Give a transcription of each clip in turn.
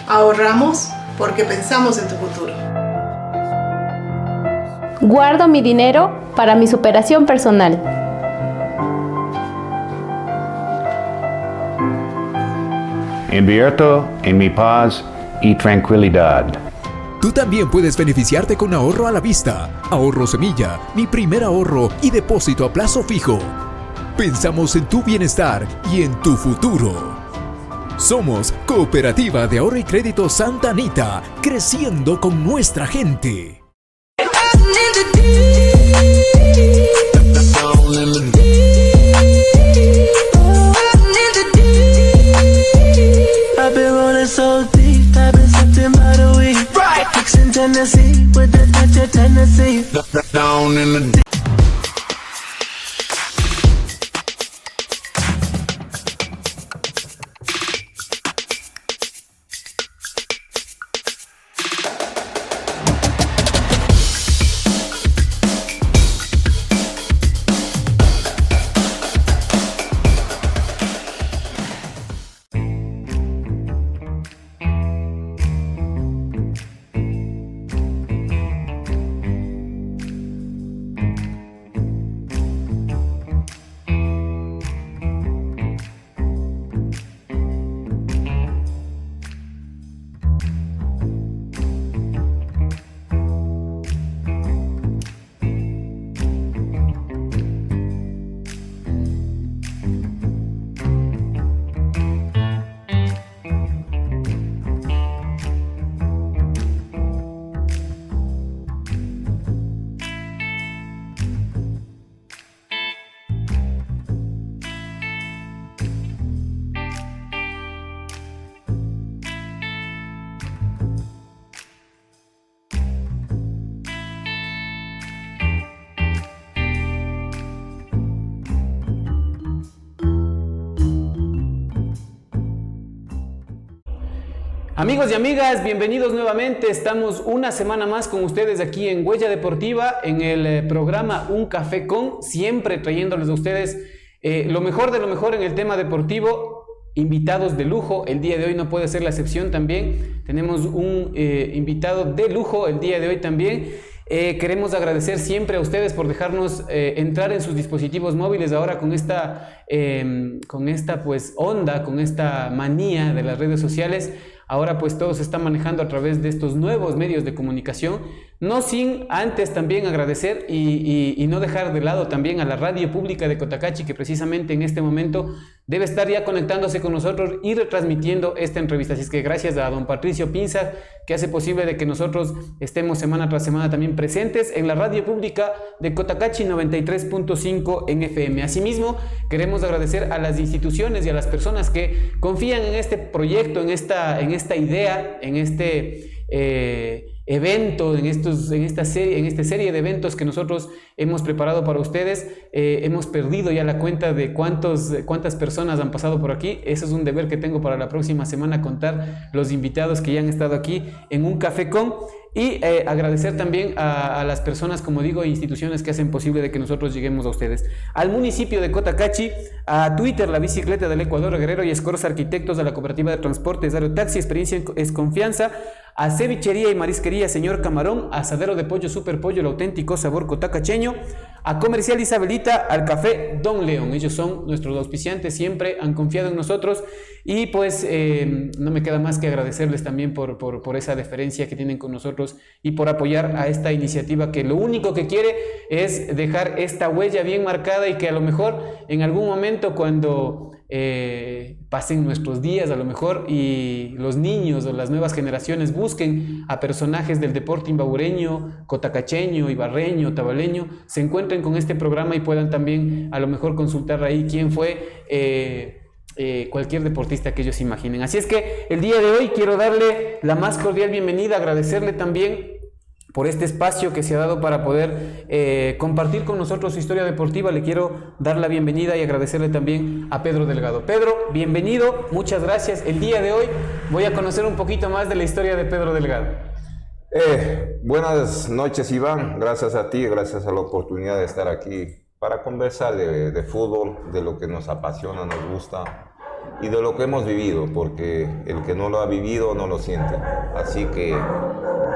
Ahorramos porque pensamos en tu futuro. Guardo mi dinero para mi superación personal. Invierto en mi paz y tranquilidad. Tú también puedes beneficiarte con ahorro a la vista, ahorro semilla, mi primer ahorro y depósito a plazo fijo. Pensamos en tu bienestar y en tu futuro. Somos Cooperativa de Ahorro y Crédito Santa Anita, creciendo con nuestra gente. Amigos y amigas, bienvenidos nuevamente. Estamos una semana más con ustedes aquí en Huella Deportiva, en el programa Un Café Con, siempre trayéndoles a ustedes lo mejor de lo mejor en el tema deportivo, invitados de lujo. El día de hoy no puede ser la excepción también. Tenemos un invitado de lujo el día de hoy también. Queremos agradecer siempre a ustedes por dejarnos entrar en sus dispositivos móviles ahora con esta pues onda, con esta manía de las redes sociales. Ahora pues todo se está manejando a través de estos nuevos medios de comunicación, no sin antes también agradecer y no dejar de lado también a la radio pública de Cotacachi, que precisamente en este momento debe estar ya conectándose con nosotros y retransmitiendo esta entrevista. Así es que gracias a don Patricio Pinza, que hace posible de que nosotros estemos semana tras semana también presentes en la radio pública de Cotacachi 93.5 en FM. Asimismo, queremos agradecer a las instituciones y a las personas que confían en este proyecto, en esta idea, en este evento, en esta serie de eventos que nosotros hemos preparado para ustedes. Hemos perdido ya la cuenta de cuántas personas han pasado por aquí. Eso es un deber que tengo para la próxima semana, contar los invitados que ya han estado aquí en Un Café Con. Y agradecer también a las personas, como digo, e instituciones que hacen posible de que nosotros lleguemos a ustedes. Al municipio de Cotacachi, a Twitter, La Bicicleta del Ecuador, Guerrero y Escorza Arquitectos, a la Cooperativa de Transportes, Aerotaxi, Experiencia es Confianza, a Cevichería y Marisquería Señor Camarón, a Asadero de Pollo Super Pollo, el auténtico sabor cotacacheño, a Comercial Isabelita, al Café Don León. Ellos son nuestros auspiciantes, siempre han confiado en nosotros y pues no me queda más que agradecerles también por esa deferencia que tienen con nosotros y por apoyar a esta iniciativa que lo único que quiere es dejar esta huella bien marcada y que a lo mejor en algún momento cuando pasen nuestros días a lo mejor y los niños o las nuevas generaciones busquen a personajes del deporte imbabureño, cotacacheño, ibarreño, tabaleño, se encuentren con este programa y puedan también a lo mejor consultar ahí quién fue cualquier deportista que ellos imaginen. Así es que el día de hoy quiero darle la más cordial bienvenida, agradecerle también por este espacio que se ha dado para poder compartir con nosotros su historia deportiva. Le quiero dar la bienvenida y agradecerle también a Pedro Delgado. Pedro, bienvenido, muchas gracias. El día de hoy voy a conocer un poquito más de la historia de Pedro Delgado. Buenas noches, Iván. Gracias a ti, gracias a la oportunidad de estar aquí para conversar de fútbol, de lo que nos apasiona, nos gusta. y de lo que hemos vivido, porque el que no lo ha vivido no lo siente. Así que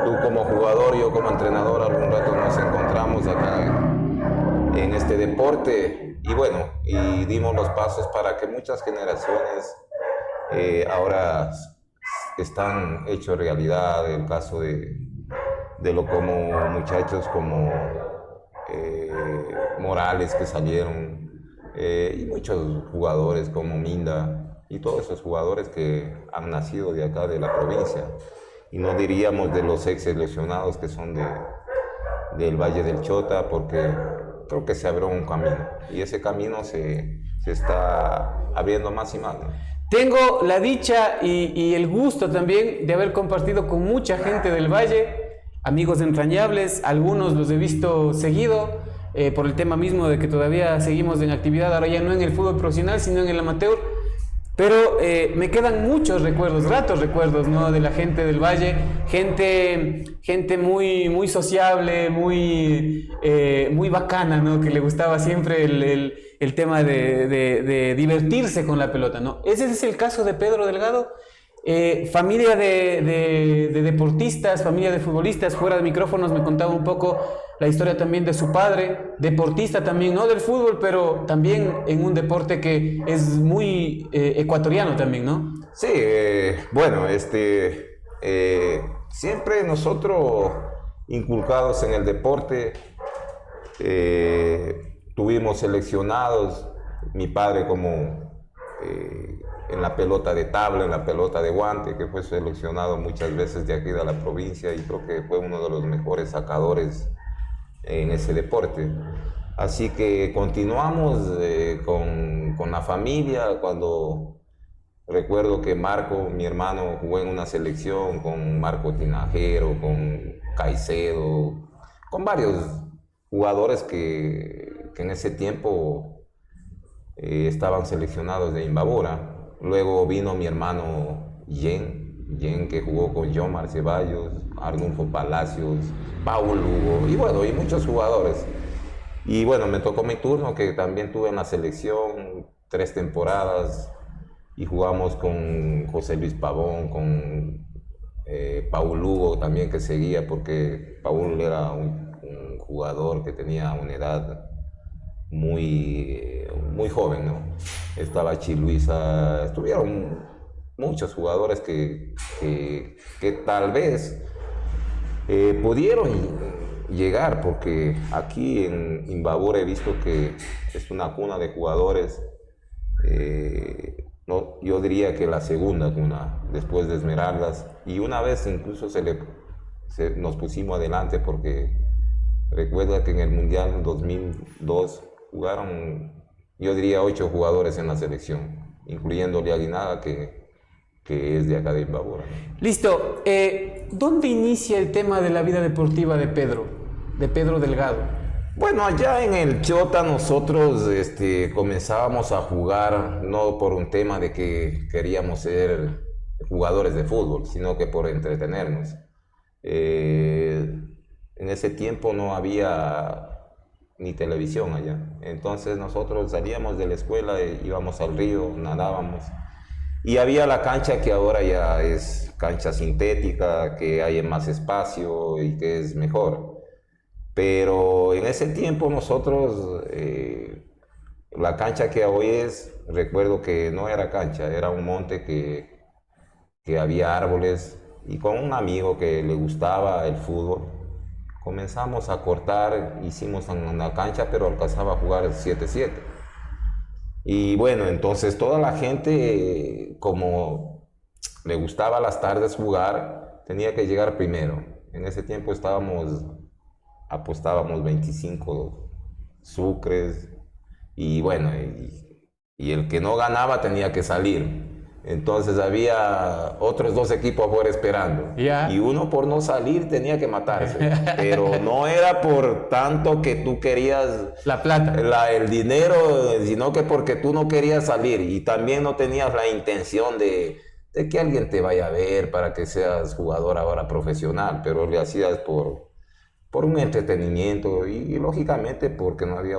tú como jugador, yo como entrenador, algún rato nos encontramos acá en este deporte y bueno, y dimos los pasos para que muchas generaciones ahora están hechos realidad. El caso de lo como muchachos como Morales que salieron y muchos jugadores como Minda y todos esos jugadores que han nacido de acá de la provincia, y no diríamos de los ex seleccionados que son del Valle del Chota, porque creo que se abrió un camino y ese camino se está abriendo más y más, ¿no? Tengo la dicha y el gusto también de haber compartido con mucha gente del Valle, amigos entrañables, algunos los he visto seguido por el tema mismo de que todavía seguimos en actividad, ahora ya no en el fútbol profesional, sino en el amateur, pero me quedan muchos recuerdos, gratos recuerdos, ¿no? De la gente del Valle, gente muy sociable, muy bacana, ¿no? Que le gustaba siempre el tema de divertirse con la pelota, ¿no? Ese es el caso de Pedro Delgado, familia de deportistas, familia de futbolistas. Fuera de micrófonos me contaba un poco la historia también de su padre, deportista también, no del fútbol, pero también en un deporte que es muy ecuatoriano también, ¿no? Sí, bueno, siempre nosotros inculcados en el deporte, tuvimos seleccionados, mi padre como en la pelota de tabla, en la pelota de guante, que fue seleccionado muchas veces de aquí de la provincia y creo que fue uno de los mejores sacadores en ese deporte. Así que continuamos con la familia. Cuando recuerdo que Marco, mi hermano, jugó en una selección con Marco Tinajero, con Caicedo, con varios jugadores que en ese tiempo estaban seleccionados de Imbabura. Luego vino mi hermano Yen, que jugó con Yomar Ceballos, Arnulfo Palacios, Paul Lugo y bueno, y muchos jugadores. Y bueno, me tocó mi turno, que también tuve en la selección 3 temporadas y jugamos con José Luis Pavón, con Paul Lugo también, que seguía, porque Paul era un jugador que tenía una edad muy joven, ¿no? Estaba Chiluisa, estuvieron muchos jugadores que tal vez pudieron llegar, porque aquí en Imbabura he visto que es una cuna de jugadores, no, yo diría que la segunda cuna después de Esmeraldas, y una vez incluso nos pusimos adelante, porque recuerda que en el Mundial 2002 jugaron, yo diría, 8 jugadores en la selección, incluyendo Liaguinaga, que es de acá de Imbabura. Listo. ¿Dónde inicia el tema de la vida deportiva de Pedro Delgado? Bueno, allá en el Chota nosotros comenzábamos a jugar no por un tema de que queríamos ser jugadores de fútbol, sino que por entretenernos. En ese tiempo no había ni televisión allá, entonces nosotros salíamos de la escuela, íbamos al río, nadábamos. Y había la cancha que ahora ya es cancha sintética, que hay más espacio y que es mejor. Pero en ese tiempo nosotros, la cancha que hoy es, recuerdo que no era cancha, era un monte que había árboles, y con un amigo que le gustaba el fútbol, comenzamos a cortar, hicimos una cancha, pero alcanzaba a jugar 7-7. Y bueno, entonces toda la gente, como le gustaba las tardes jugar, tenía que llegar primero. En ese tiempo apostábamos 25 sucres, y bueno, y el que no ganaba tenía que salir. Entonces había otros 2 equipos afuera esperando, y uno por no salir tenía que matarse, pero no era por tanto que tú querías la plata, el dinero, sino que porque tú no querías salir, y también no tenías la intención de que alguien te vaya a ver para que seas jugador ahora profesional, pero le hacías por un entretenimiento, y lógicamente porque no había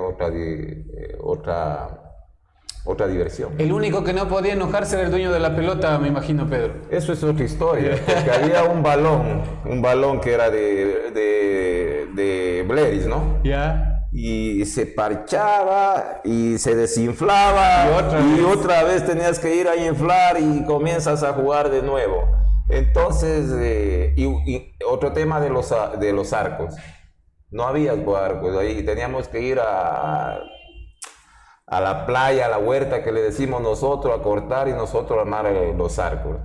otra otra diversión. El único que no podía enojarse era el dueño de la pelota, me imagino, Pedro. Eso es otra historia, porque había un balón que era de Bleris, ¿no? Ya. Y se parchaba y se desinflaba y otra vez tenías que ir a inflar y comienzas a jugar de nuevo. Entonces, y otro tema de los arcos. No había arcos, ahí teníamos que ir a la playa, a la huerta que le decimos nosotros, a cortar y nosotros armar los arcos.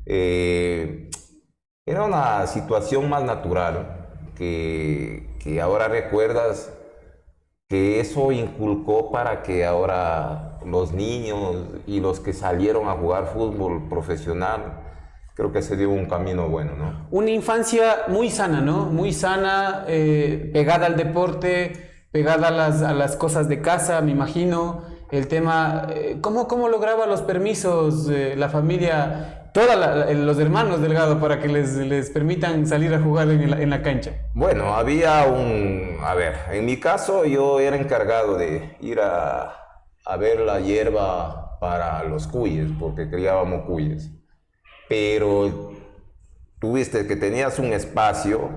Era una situación más natural que ahora recuerdas que eso inculcó para que ahora los niños y los que salieron a jugar fútbol profesional, creo que se dio un camino bueno, ¿no? Una infancia muy sana, ¿no? Muy sana, pegada al deporte, pegada a las cosas de casa, me imagino. El tema, ¿cómo lograba los permisos la familia, los hermanos Delgado, para que les permitan salir a jugar en la cancha? Bueno, había a ver, en mi caso yo era encargado de ir a ver la hierba para los cuyes, porque criábamos cuyes. Pero tuviste que tenías un espacio,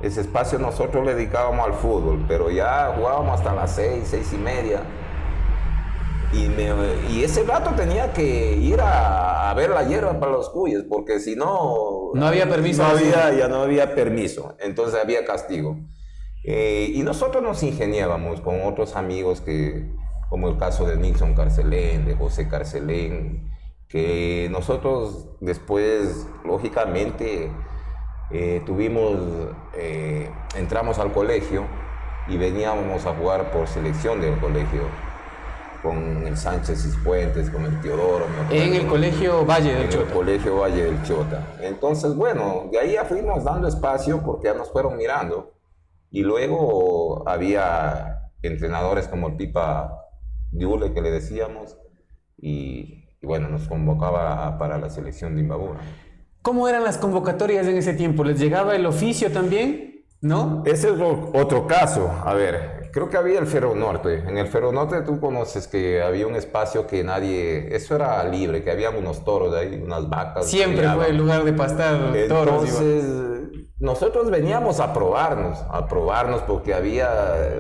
ese espacio nosotros le dedicábamos al fútbol, pero ya jugábamos hasta las 6:30. Y ese rato tenía que ir a ver la hierba para los cuyes, porque si no... No había permiso. Ya no había permiso, entonces había castigo. Y nosotros nos ingeniábamos con otros amigos como el caso de Nixon Carcelén, de José Carcelén, que nosotros después, lógicamente, entramos al colegio y veníamos a jugar por selección del colegio, con el Sánchez Cispuentes, con el Teodoro. En el colegio Valle del Chota. En el colegio Valle del Chota. Entonces, bueno, de ahí ya fuimos dando espacio porque ya nos fueron mirando. Y luego había entrenadores como el Pipa Diule, que le decíamos, y bueno, nos convocaba para la selección de Imbabura. ¿Cómo eran las convocatorias en ese tiempo? ¿Les llegaba el oficio también? ¿No? Ese es otro caso. A ver, creo que había el Ferronorte. En el Ferronorte tú conoces que había un espacio que eso era libre, que había unos toros ahí, unas vacas. Siempre fue el lugar de pastar toros. Entonces, nosotros veníamos a probarnos porque había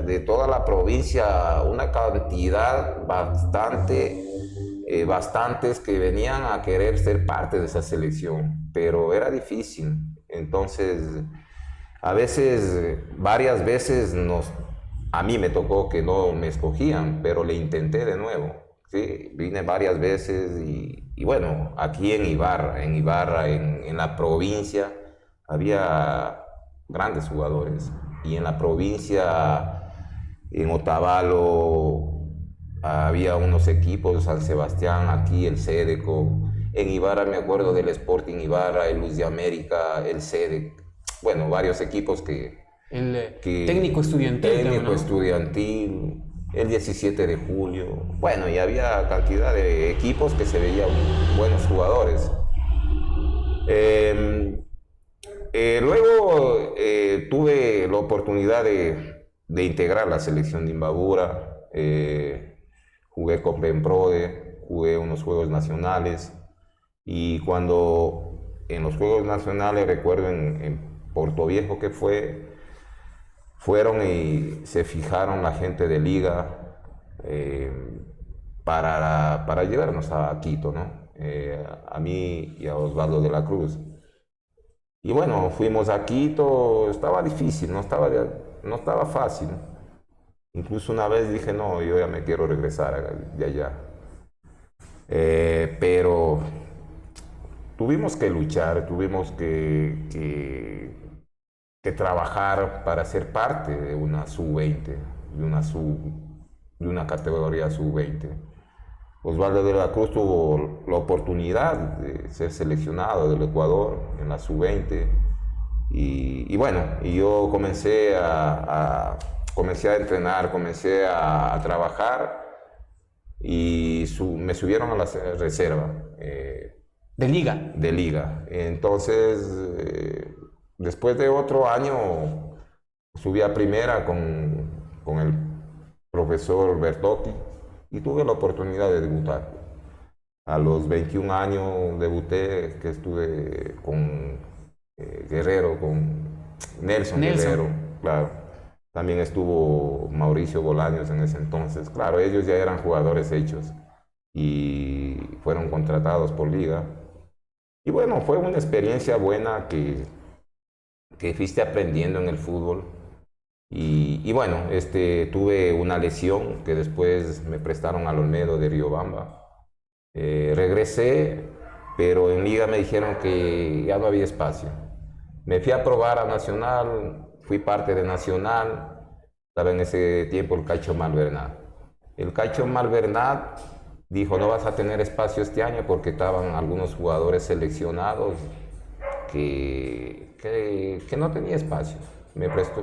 de toda la provincia una cantidad bastantes que venían a querer ser parte de esa selección, pero era difícil. Entonces, varias veces a mí me tocó que no me escogían, pero le intenté de nuevo, ¿sí? Vine varias veces y bueno, aquí en Ibarra, en la provincia, había grandes jugadores. Y en la provincia, en Otavalo, había unos equipos, San Sebastián, aquí el Sedeco. En Ibarra me acuerdo del Sporting Ibarra, el Luz de América, el Sedec. Bueno, varios equipos técnico estudiantil. Técnico estudiantil, el 17 de julio. Bueno, y había cantidad de equipos que se veían buenos jugadores. Luego tuve la oportunidad de integrar la selección de Imbabura. Jugué Copa en Prode, jugué unos Juegos Nacionales. Y cuando en los Juegos Nacionales, recuerdo en Portoviejo que fueron y se fijaron la gente de Liga para llevarnos a Quito, ¿no? A mí y a Osvaldo de la Cruz. Y bueno, fuimos a Quito, estaba difícil, no estaba fácil. Incluso una vez dije, no, yo ya me quiero regresar de allá. Pero tuvimos que luchar, tuvimos que trabajar para ser parte de una sub-20, de una categoría sub-20. Osvaldo de la Cruz tuvo la oportunidad de ser seleccionado del Ecuador en la sub-20 y bueno, y yo comencé a entrenar, comencé a trabajar y me subieron a la reserva. ¿De liga? De liga. Entonces, después de otro año, subí a primera con el profesor Bertotti y tuve la oportunidad de debutar. A los 21 años debuté, que estuve con Guerrero, con Nelson Guerrero, claro. También estuvo Mauricio Bolaños en ese entonces. Claro, ellos ya eran jugadores hechos y fueron contratados por Liga. Y bueno, fue una experiencia buena que fuiste aprendiendo en el fútbol. Y bueno, tuve una lesión que después me prestaron al Olmedo de Riobamba. Regresé, pero en Liga me dijeron que ya no había espacio. Me fui a probar a Nacional, fui parte de Nacional, estaba en ese tiempo el Cacho Malvernat. El Cacho Malvernat dijo: no vas a tener espacio este año, porque estaban algunos jugadores seleccionados que no tenía espacio.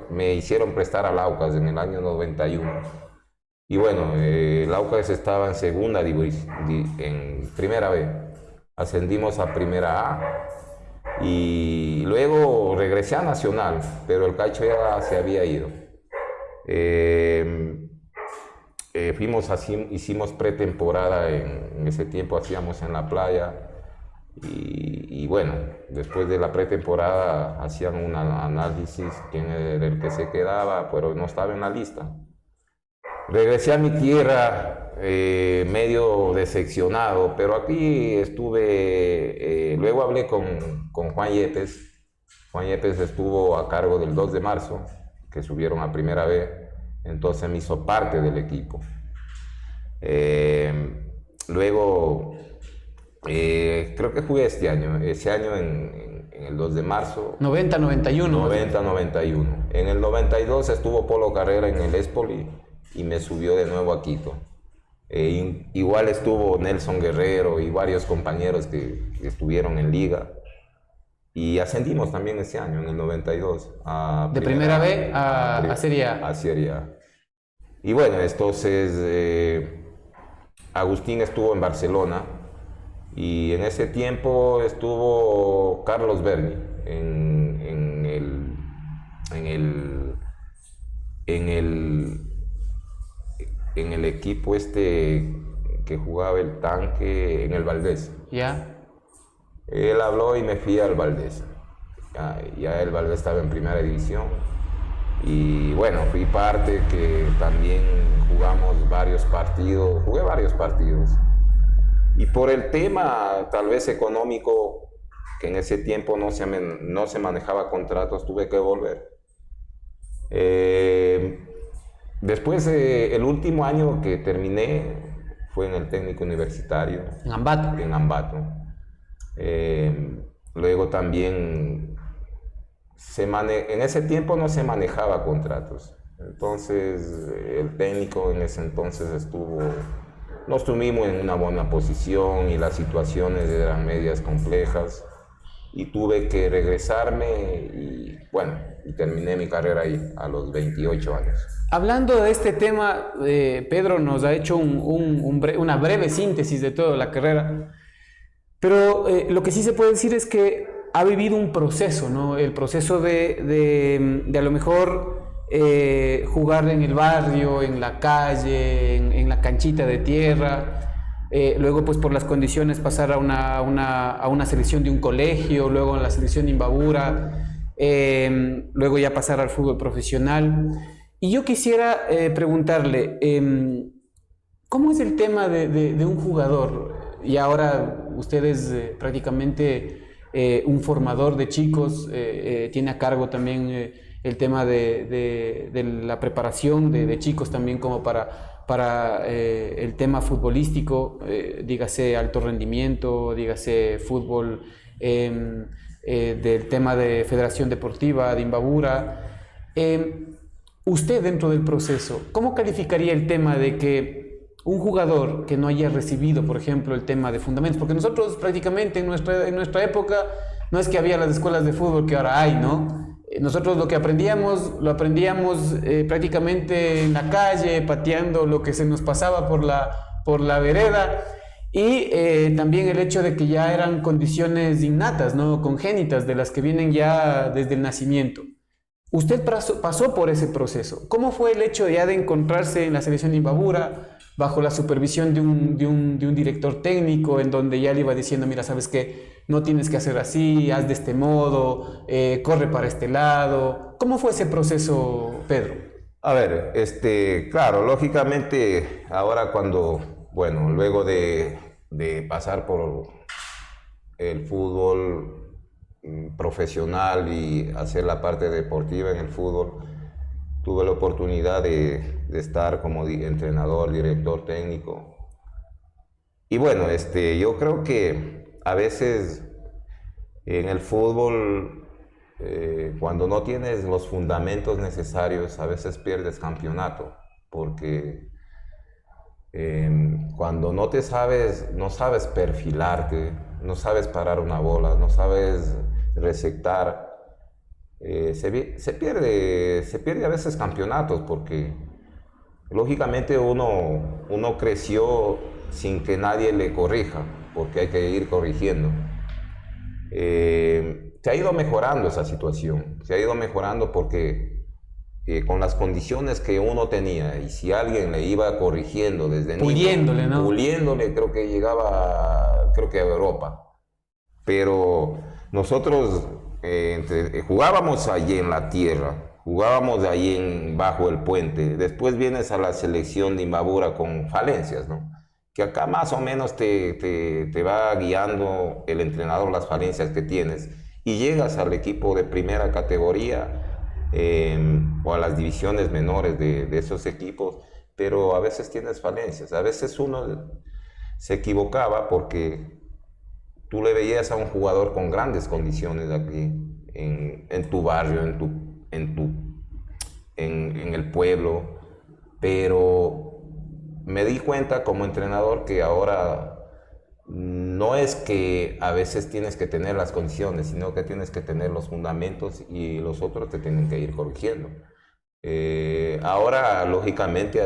Me hicieron prestar al Aucas en el año 91. Y bueno, el Aucas estaba en segunda en primera B. Ascendimos a primera A y luego regresé a Nacional, pero el Cacho ya se había ido. Fuimos así, hicimos pretemporada en ese tiempo, hacíamos en la playa. Y bueno, después de la pretemporada hacían un análisis quién era el que se quedaba, pero no estaba en la lista. Regresé a mi tierra medio decepcionado, pero aquí estuve, luego hablé con Juan Yepes. Juan Yepes estuvo a cargo del 2 de marzo, que subieron a primera B, entonces me hizo parte del equipo. Luego, creo que jugué ese año en el 2 de marzo. 90-91. 90-91. En el 92 estuvo Polo Carrera en el Espoli y me subió de nuevo a Quito. Igual estuvo Nelson Guerrero y varios compañeros que estuvieron en Liga. Y ascendimos también ese año, en el 92. De primera B a Serie A. A Serie A. Y bueno, entonces Agustín estuvo en Barcelona. Y en ese tiempo estuvo Carlos Berni en el equipo que jugaba el Tanque en el Valdés. ¿Ya? Él habló y me fui al Valdés. Ya el Valdés estaba en primera división. Y bueno, fui parte que también jugué varios partidos. Y por el tema tal vez económico, que en ese tiempo no se manejaba contratos, tuve que volver. Después, el último año que terminé fue en el técnico universitario. En Ambato. En Ambato. Luego también, en ese tiempo no se manejaba contratos. Entonces, el técnico en ese entonces no estuvimos en una buena posición y las situaciones eran medias complejas. Y tuve que regresarme y bueno, terminé mi carrera ahí a los 28 años. Hablando de este tema, Pedro nos ha hecho una breve síntesis de toda la carrera, pero lo que sí se puede decir es que ha vivido un proceso, ¿no? El proceso de a lo mejor jugar en el barrio, en la calle, en la canchita de tierra. Luego pues por las condiciones pasar a una selección de un colegio, luego a la selección de Imbabura, luego ya pasar al fútbol profesional. Y yo quisiera preguntarle, ¿cómo es el tema de un jugador? Y ahora usted es prácticamente un formador de chicos, tiene a cargo también el tema de la preparación de chicos también como para el tema futbolístico, dígase alto rendimiento, dígase fútbol, del tema de Federación Deportiva de Imbabura. Usted dentro del proceso, ¿cómo calificaría el tema de que un jugador que no haya recibido, por ejemplo, el tema de fundamentos? Porque nosotros prácticamente en nuestra época no es que había las escuelas de fútbol que ahora hay, ¿no? Nosotros lo que aprendíamos, lo aprendíamos prácticamente en la calle, pateando lo que se nos pasaba por la vereda, y también el hecho de que ya eran condiciones innatas, ¿no? Congénitas, de las que vienen ya desde el nacimiento. Usted pasó por ese proceso. ¿Cómo fue el hecho ya de encontrarse en la selección de Imbabura bajo la supervisión de un director técnico en donde ya le iba diciendo, mira, sabes que no tienes que hacer así, haz de este modo, corre para este lado? ¿Cómo fue ese proceso, Pedro? A ver, claro, lógicamente ahora bueno, luego de pasar por el fútbol profesional y hacer la parte deportiva en el fútbol, tuve la oportunidad de estar como entrenador, director técnico. Y bueno, yo creo que a veces en el fútbol, cuando no tienes los fundamentos necesarios, a veces pierdes campeonato, porque cuando no sabes perfilarte, no sabes parar una bola, no sabes receptar, se pierde a veces campeonatos, porque lógicamente uno creció sin que nadie le corrija, porque hay que ir corrigiendo. Se ha ido mejorando esa situación, se ha ido mejorando porque con las condiciones que uno tenía, y si alguien le iba corrigiendo desde puliéndole, niño, ¿no? Puliéndole, creo que llegaba, a Europa. Pero nosotros jugábamos allí en la tierra, jugábamos allí bajo el puente. Después vienes a la selección de Imbabura con falencias, ¿no? Que acá más o menos te va guiando el entrenador las falencias que tienes, y llegas al equipo de primera categoría o a las divisiones menores de esos equipos, pero a veces tienes falencias. A veces uno se equivocaba porque tú le veías a un jugador con grandes condiciones aquí en tu barrio, en el pueblo, pero me di cuenta como entrenador que ahora no es que a veces tienes que tener las condiciones, sino que tienes que tener los fundamentos, y los otros te tienen que ir corrigiendo. Ahora, lógicamente,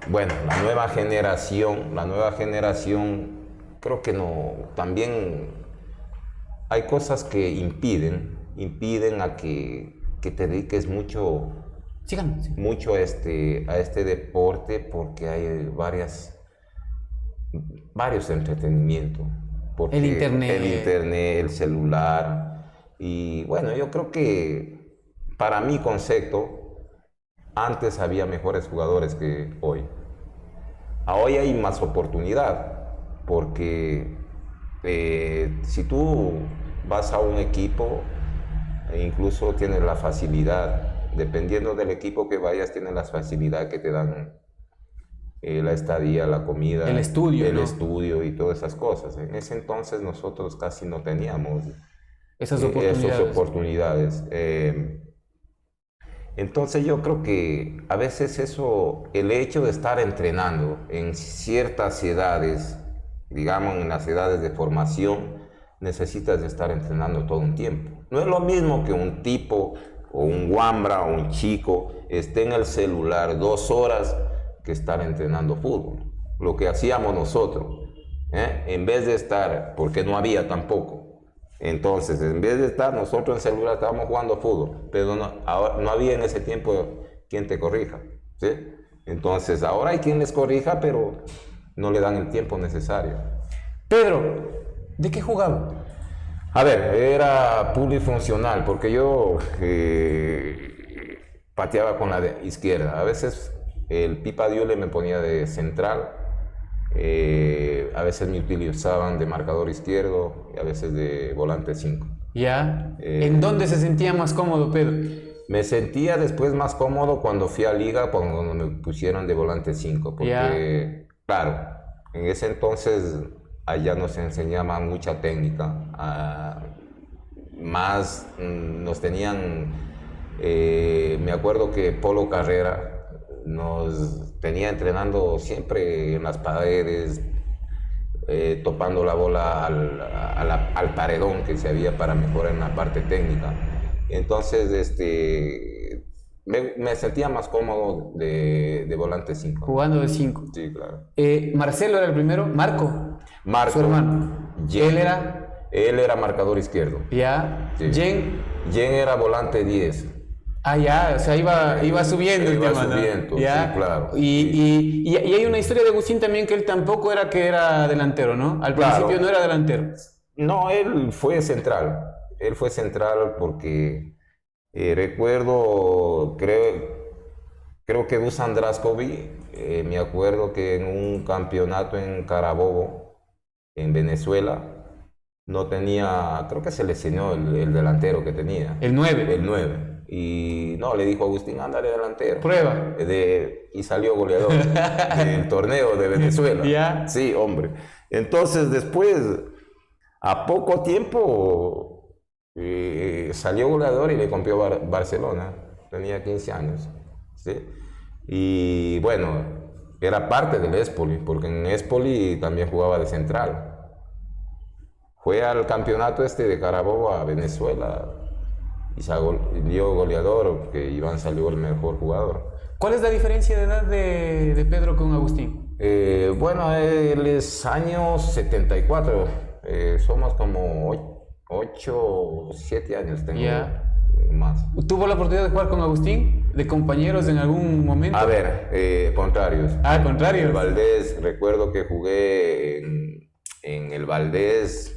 bueno, la nueva generación, creo que no, también hay cosas que impiden a que te dediques mucho a este deporte, porque hay varios entretenimientos. Porque El internet, el celular. Y bueno, yo creo que para mi concepto, antes había mejores jugadores que hoy. Hoy hay más oportunidad, porque si tú vas a un equipo, incluso tienes la facilidad, dependiendo del equipo que vayas, tienes la facilidad que te dan la estadía, la comida, el estudio y todas esas cosas. En ese entonces nosotros casi no teníamos esas oportunidades. Entonces yo creo que a veces el hecho de estar entrenando en ciertas edades, digamos en las edades de formación, necesitas de estar entrenando todo un tiempo. No es lo mismo que un tipo o un guambra o un chico esté en el celular 2 horas que estar entrenando fútbol. Lo que hacíamos nosotros, en vez de estar, porque no había tampoco, entonces en vez de estar nosotros en celular estábamos jugando fútbol, pero no había en ese tiempo quien te corrija, ¿sí? Entonces ahora hay quien les corrija, pero no le dan el tiempo necesario. Pedro, ¿de qué jugaba? A ver, era polifuncional, porque yo pateaba con la izquierda. A veces el Pipa Diole me ponía de central, a veces me utilizaban de marcador izquierdo y a veces de volante 5. ¿Ya? ¿En dónde se sentía más cómodo, Pedro? Me sentía después más cómodo cuando fui a Liga, cuando me pusieron de volante 5, porque, claro, en ese entonces allá nos enseñaban mucha técnica, más nos tenían, me acuerdo que Polo Carrera nos tenía entrenando siempre en las paredes, topando la bola al paredón que se había para mejorar en la parte técnica. Entonces, me sentía más cómodo de volante 5. Jugando de 5. Sí, claro. Marcelo era el primero, Marco, Marco, su hermano. Él era Él era marcador izquierdo. Ya. Sí. Jen. Jen era volante 10. Ah, ya, o sea, iba subiendo el Iba tema, ¿no? subiendo, ¿Ya? sí, claro. Y hay una historia de Agustín también que él tampoco era que era delantero, ¿no? Al Claro. principio no era delantero. No, él fue central. Él fue central porque recuerdo, creo que Dusan Draskovic, me acuerdo que en un campeonato en Carabobo, en Venezuela, no tenía, creo que se lesionó el delantero que tenía. El 9. El 9. Y no, le dijo a Agustín, ándale delantero. Prueba. Y salió goleador del torneo de Venezuela. ¿Ya? Sí, hombre. Entonces después, a poco tiempo, salió goleador y le compró Barcelona. Tenía 15 años. ¿Sí? Y bueno, era parte del Espoli, porque en Espoli también jugaba de central. Fue al campeonato de Carabobo a Venezuela y dio goleador, que Iván salió el mejor jugador. ¿Cuál es la diferencia de edad de Pedro con Agustín? Bueno, él es año 74, somos como 8, 7 años tengo. Ya. Más. ¿Tuvo la oportunidad de jugar con Agustín? ¿De compañeros en algún momento? A ver, contrarios. Ah, contrarios. El Valdés, recuerdo que jugué en el Valdés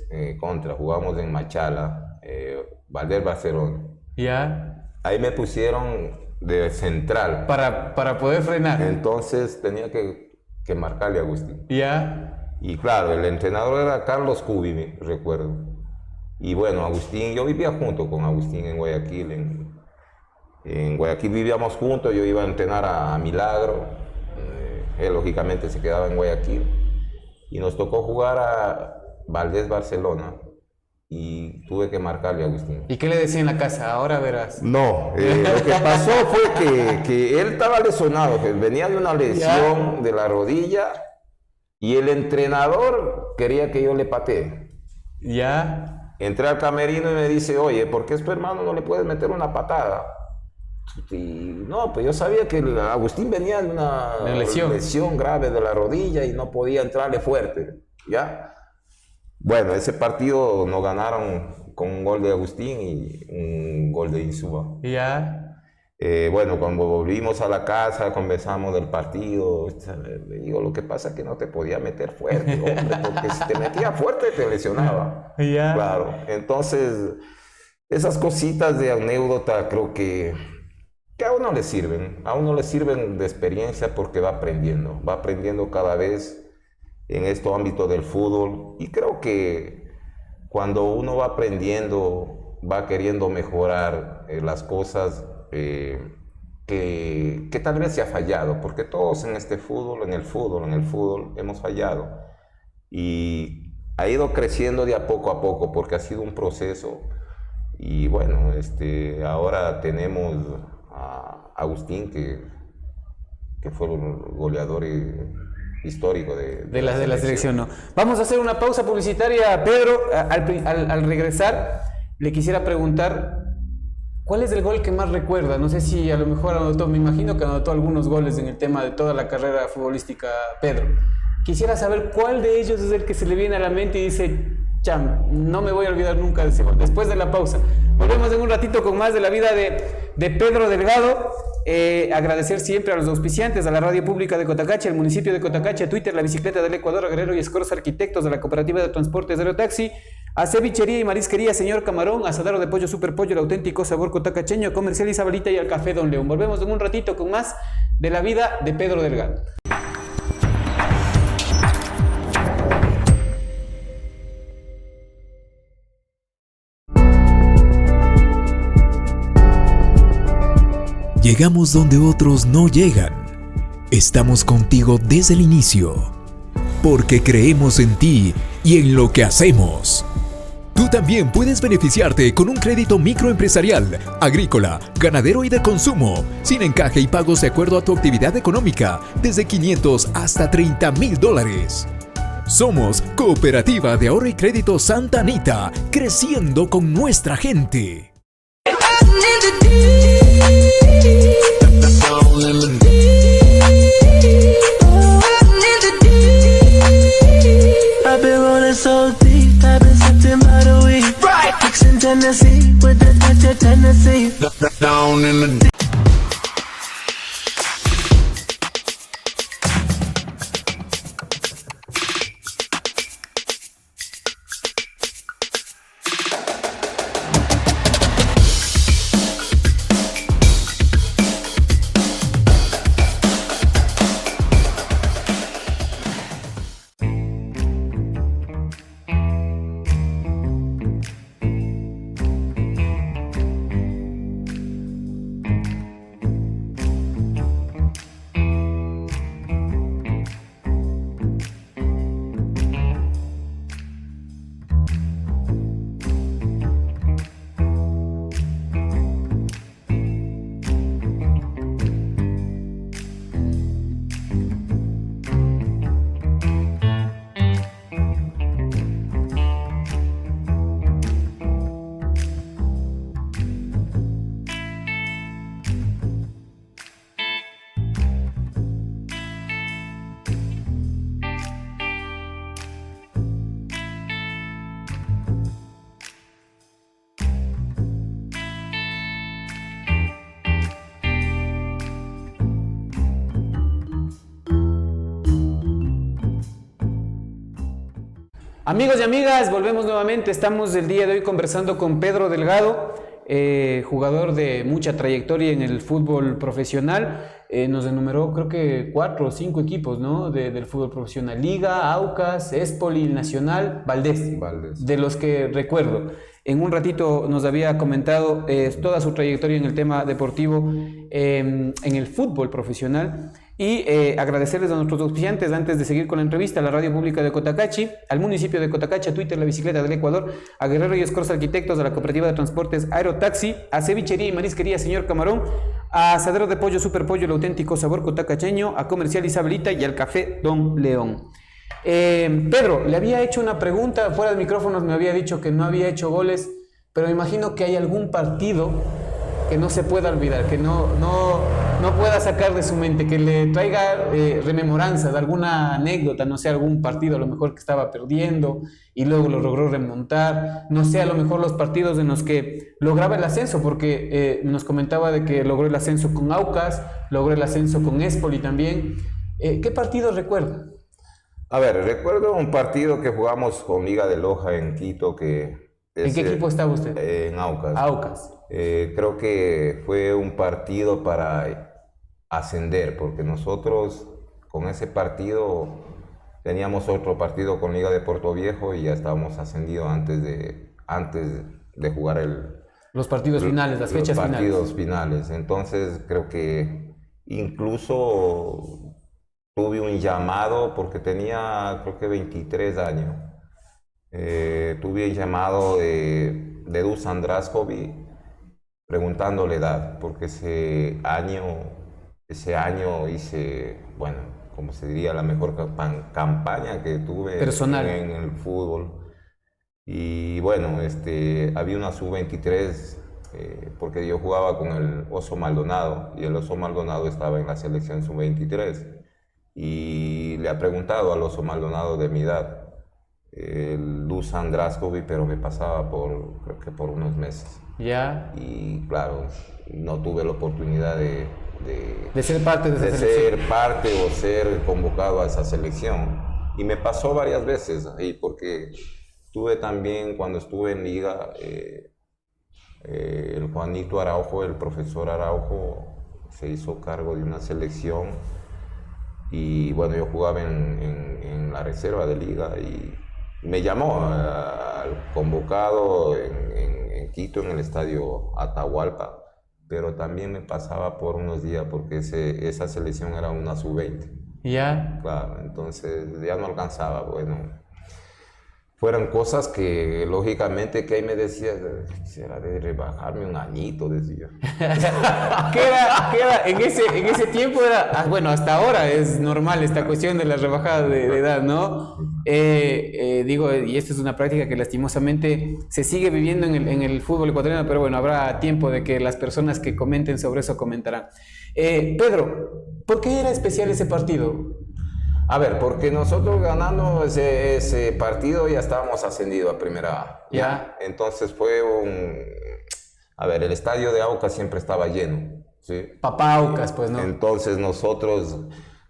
jugamos en Machala, Valdés Barcelona. Ya. Ahí me pusieron de central. Para poder frenar. Entonces tenía que marcarle a Agustín. Ya. Y claro, el entrenador era Carlos Cubi, recuerdo. Y bueno, Agustín, yo vivía junto con Agustín en Guayaquil. En Guayaquil vivíamos juntos, yo iba a entrenar a Milagro. Él lógicamente se quedaba en Guayaquil. Y nos tocó jugar a Valdés Barcelona. Y tuve que marcarle a Agustín. ¿Y qué le decía en la casa? Ahora verás. No, lo que pasó fue que él estaba lesionado, que venía de una lesión de la rodilla y el entrenador quería que yo le patee. Ya. Entré al camerino y me dice, oye, ¿por qué a tu hermano no le puedes meter una patada? Y no, pues yo sabía que Agustín venía de una lesión grave de la rodilla y no podía entrarle fuerte, ¿ya? Bueno, ese partido nos ganaron con un gol de Agustín y un gol de Insúa. Ya. Bueno, cuando volvimos a la casa, conversamos del partido. Le digo, lo que pasa es que no te podía meter fuerte, hombre, porque si te metía fuerte te lesionaba. Ya. Claro. Entonces, esas cositas de anécdota creo que a uno le sirven de experiencia porque va aprendiendo cada vez en este ámbito del fútbol, y creo que cuando uno va aprendiendo, va queriendo mejorar las cosas que tal vez se ha fallado, porque todos en este fútbol, en el fútbol hemos fallado, y ha ido creciendo de a poco, porque ha sido un proceso. Y bueno, ahora tenemos a Agustín, que fue el goleador histórico de la selección. No. Vamos a hacer una pausa publicitaria, Pedro. Al regresar, le quisiera preguntar, ¿cuál es el gol que más recuerda? No sé si a lo mejor anotó, me imagino que anotó algunos goles en el tema de toda la carrera futbolística, Pedro. Quisiera saber cuál de ellos es el que se le viene a la mente y dice, cham, no me voy a olvidar nunca de ese gol. Después de la pausa. Volvemos en un ratito con más de la vida de Pedro Delgado. Agradecer siempre a los auspiciantes, a la Radio Pública de Cotacache, al municipio de Cotacache, a Twitter, la Bicicleta del Ecuador, a Guerrero y Escorza Arquitectos, de la Cooperativa de Transportes Aerotaxi, a Cevichería y Marisquería Señor Camarón, a Asadero de Pollo Super Pollo, el auténtico sabor cotacacheño, a Comercial Isabelita y al Café Don León. Volvemos en un ratito con más de la vida de Pedro Delgado. Llegamos donde otros no llegan. Estamos contigo desde el inicio, porque creemos en ti y en lo que hacemos. Tú también puedes beneficiarte con un crédito microempresarial, agrícola, ganadero y de consumo, sin encaje y pagos de acuerdo a tu actividad económica, desde $500 hasta $30,000. Somos Cooperativa de Ahorro y Crédito Santa Anita, creciendo con nuestra gente. I've been rolling so deep, I've been sitting by the Tennessee with the touch of Tennessee. Down in the Amigos y amigas, volvemos nuevamente. Estamos el día de hoy conversando con Pedro Delgado, jugador de mucha trayectoria en el fútbol profesional. Nos enumeró creo que 4 o 5 equipos, ¿no? del fútbol profesional: Liga, Aucas, Espoli, Nacional, Valdés, de los que recuerdo. En un ratito nos había comentado toda su trayectoria en el tema deportivo, en el fútbol profesional. Y agradecerles a nuestros auspiciantes antes de seguir con la entrevista: a la Radio Pública de Cotacachi, al municipio de Cotacachi, a Twitter La Bicicleta del Ecuador, a Guerrero y Escorza Arquitectos, a la Cooperativa de Transportes Aerotaxi, a Cevichería y Marisquería Señor Camarón, a Asadero de Pollo Super Pollo, el auténtico sabor cotacacheño, a Comercial Isabelita y al Café Don León. Pedro, le había hecho una pregunta fuera de micrófonos, me había dicho que no había hecho goles, pero me imagino que hay algún partido que no se pueda olvidar, que no pueda sacar de su mente, que le traiga rememoranzas, alguna anécdota, no sé, algún partido a lo mejor que estaba perdiendo y luego lo logró remontar, no sé, a lo mejor los partidos en los que lograba el ascenso, porque nos comentaba de que logró el ascenso con Aucas, logró el ascenso con Espoli también. ¿Qué partido recuerda? A ver, recuerdo un partido que jugamos con Liga de Loja en Quito, que... ¿En qué equipo estaba usted? En Aucas. Aucas. Creo que fue un partido para ascender, porque nosotros con ese partido teníamos otro partido con Liga de Puerto Viejo y ya estábamos ascendidos antes de jugar los partidos finales, las fechas finales. Los partidos finales. Entonces creo que incluso tuve un llamado porque tenía creo que 23 años. Tuve el llamado de Dusan Draskovic preguntándole edad, porque ese año hice, bueno, como se diría, la mejor campaña que tuve personal en el fútbol. Y bueno, había una sub-23, porque yo jugaba con el Oso Maldonado, y el Oso Maldonado estaba en la selección sub-23, y le ha preguntado al Oso Maldonado de mi edad, el Dusan Draskovic, pero me pasaba creo que por unos meses. Ya. Y claro, no tuve la oportunidad de ser parte de esa selección. Ser parte o ser convocado a esa selección. Y me pasó varias veces ahí, porque tuve también, cuando estuve en Liga, el Juanito Araujo, el profesor Araujo, se hizo cargo de una selección. Y bueno, yo jugaba en la reserva de Liga y me llamó al convocado en Quito, en el estadio Atahualpa, pero también me pasaba por unos días porque esa selección era una sub-20. ¿Ya? Claro, entonces ya no alcanzaba, bueno. Fueron cosas que, lógicamente, que ahí me decía, quisiera de rebajarme un añito, decía. ¿Qué era? En ese tiempo era, bueno, hasta ahora es normal esta cuestión de la rebajada de edad, ¿no? Digo, y esto es una práctica que lastimosamente se sigue viviendo en el fútbol ecuatoriano, pero bueno, habrá tiempo de que las personas que comenten sobre eso comentarán. Pedro, ¿por qué era especial ese partido? A ver, porque nosotros ganando ese partido ya estábamos ascendidos a Primera A. Ya. Entonces fue un... A ver, el estadio de Aucas siempre estaba lleno. ¿Sí? Papá Aucas, pues, ¿no? Entonces nosotros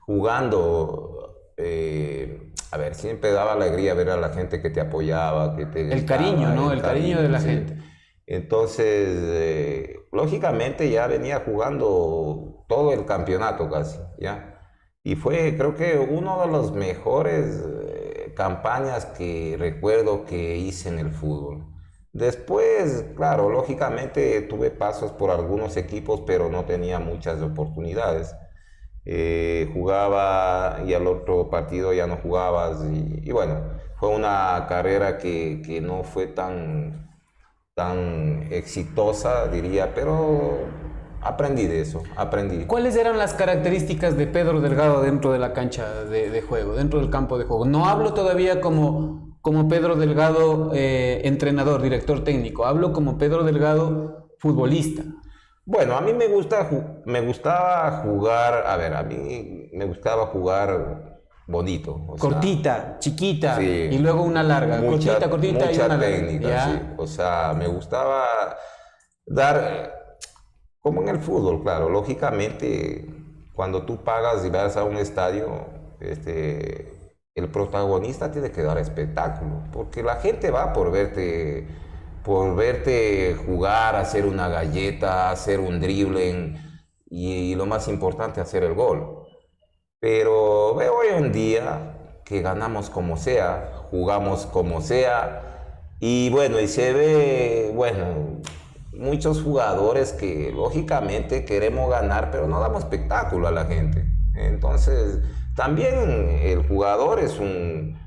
jugando, a ver, siempre daba alegría ver a la gente que te apoyaba, que te El cariño, ¿no? El cariño de la gente. Entonces, lógicamente ya venía jugando todo el campeonato casi, ¿ya? Y fue, creo que, uno de los mejores campañas que recuerdo que hice en el fútbol. Después, claro, lógicamente tuve pasos por algunos equipos, pero no tenía muchas oportunidades. Jugaba y al otro partido ya no jugabas y bueno, fue una carrera que no fue tan exitosa, diría, pero aprendí de eso, aprendí. ¿Cuáles eran las características de Pedro Delgado dentro de la cancha de juego, dentro del campo de juego? No hablo todavía como Pedro Delgado, entrenador, director técnico, hablo como Pedro Delgado, futbolista. Bueno, a mí me gustaba jugar, a ver, a mí me gustaba jugar bonito. Cortita, chiquita, sí, y luego una larga. Mucha Cortita y una técnica, larga. sí. O sea, me gustaba dar, como en el fútbol, claro, lógicamente, cuando tú pagas y vas a un estadio, el protagonista tiene que dar espectáculo, porque la gente va por verte jugar, hacer una galleta, hacer un dribbling y lo más importante, hacer el gol. Pero veo hoy en día que ganamos como sea, jugamos como sea y bueno, y se ve, bueno, muchos jugadores que lógicamente queremos ganar, pero no damos espectáculo a la gente. Entonces, también el jugador es un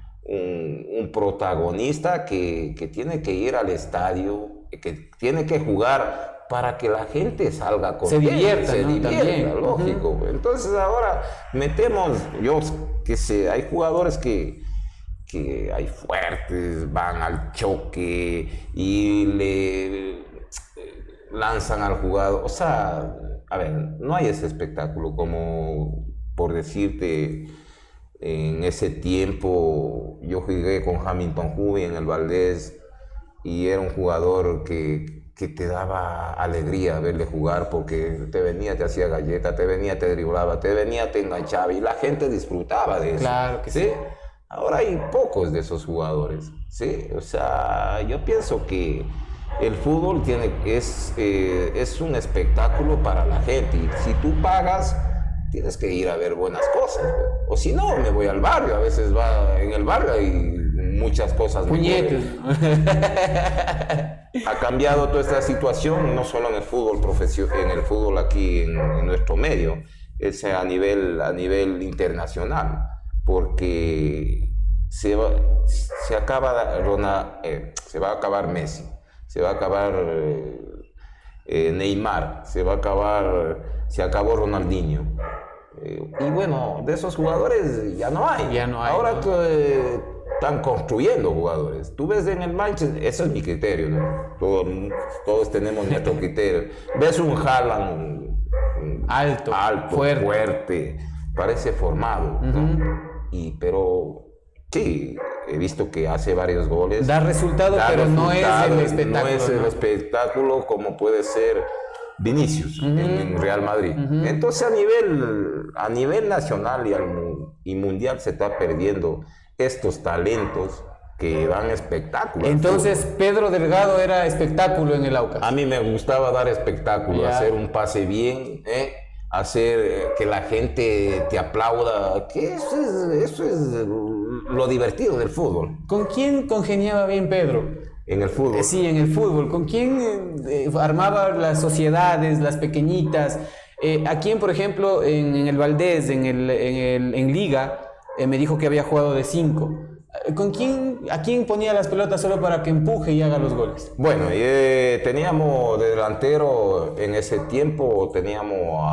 protagonista que tiene que ir al estadio, que tiene que jugar para que la gente salga con se divierta, se ¿no? divierta, También. lógico. Entonces ahora metemos, yo que sé, hay jugadores que hay fuertes, van al choque y le lanzan al jugador. O sea, a ver, no hay ese espectáculo como, por decirte, en ese tiempo yo jugué con Hamilton Juve en el Valdés y era un jugador que te daba alegría verle jugar porque te venía, te hacía galleta, te venía, te driblaba, te venía, te enganchaba y la gente disfrutaba de eso. Claro que sí. Ahora hay pocos de esos jugadores, ¿sí? O sea, yo pienso que el fútbol es un espectáculo para la gente y si tú pagas, tienes que ir a ver buenas cosas. O si no, me voy al barrio. A veces va en el barrio hay muchas cosas. Puñetes. Ha cambiado toda esta situación, no solo en el fútbol en el fútbol aquí en nuestro medio, es a nivel internacional, porque se va a acabar Messi, se va a acabar Neymar, se acabó Ronaldinho. Y bueno, de esos jugadores ya no hay. Ahora están construyendo jugadores. Tú ves en el Manchester, ese es mi criterio, ¿no? Todos tenemos nuestro criterio. Ves un Haaland alto, fuerte, parece formado, ¿no? Pero sí, he visto que hace varios goles. Da resultado, pero no es el espectáculo. No es el espectáculo como puede ser Vinicius en Real Madrid. Entonces a nivel nacional y mundial se está perdiendo estos talentos que dan espectáculo. Entonces Pedro Delgado era espectáculo en el Aucas. A mí me gustaba dar espectáculo, hacer un pase bien, hacer que la gente te aplauda, que eso es lo divertido del fútbol. ¿Con quién congeniaba bien Pedro? En el fútbol. Sí, en el fútbol. ¿Con quién armaba las sociedades, las pequeñitas? ¿A quién, por ejemplo, en el Valdés, en Liga, me dijo que había jugado de 5? ¿A quién ponía las pelotas solo para que empuje y haga los goles? Bueno, teníamos de delantero en ese tiempo, teníamos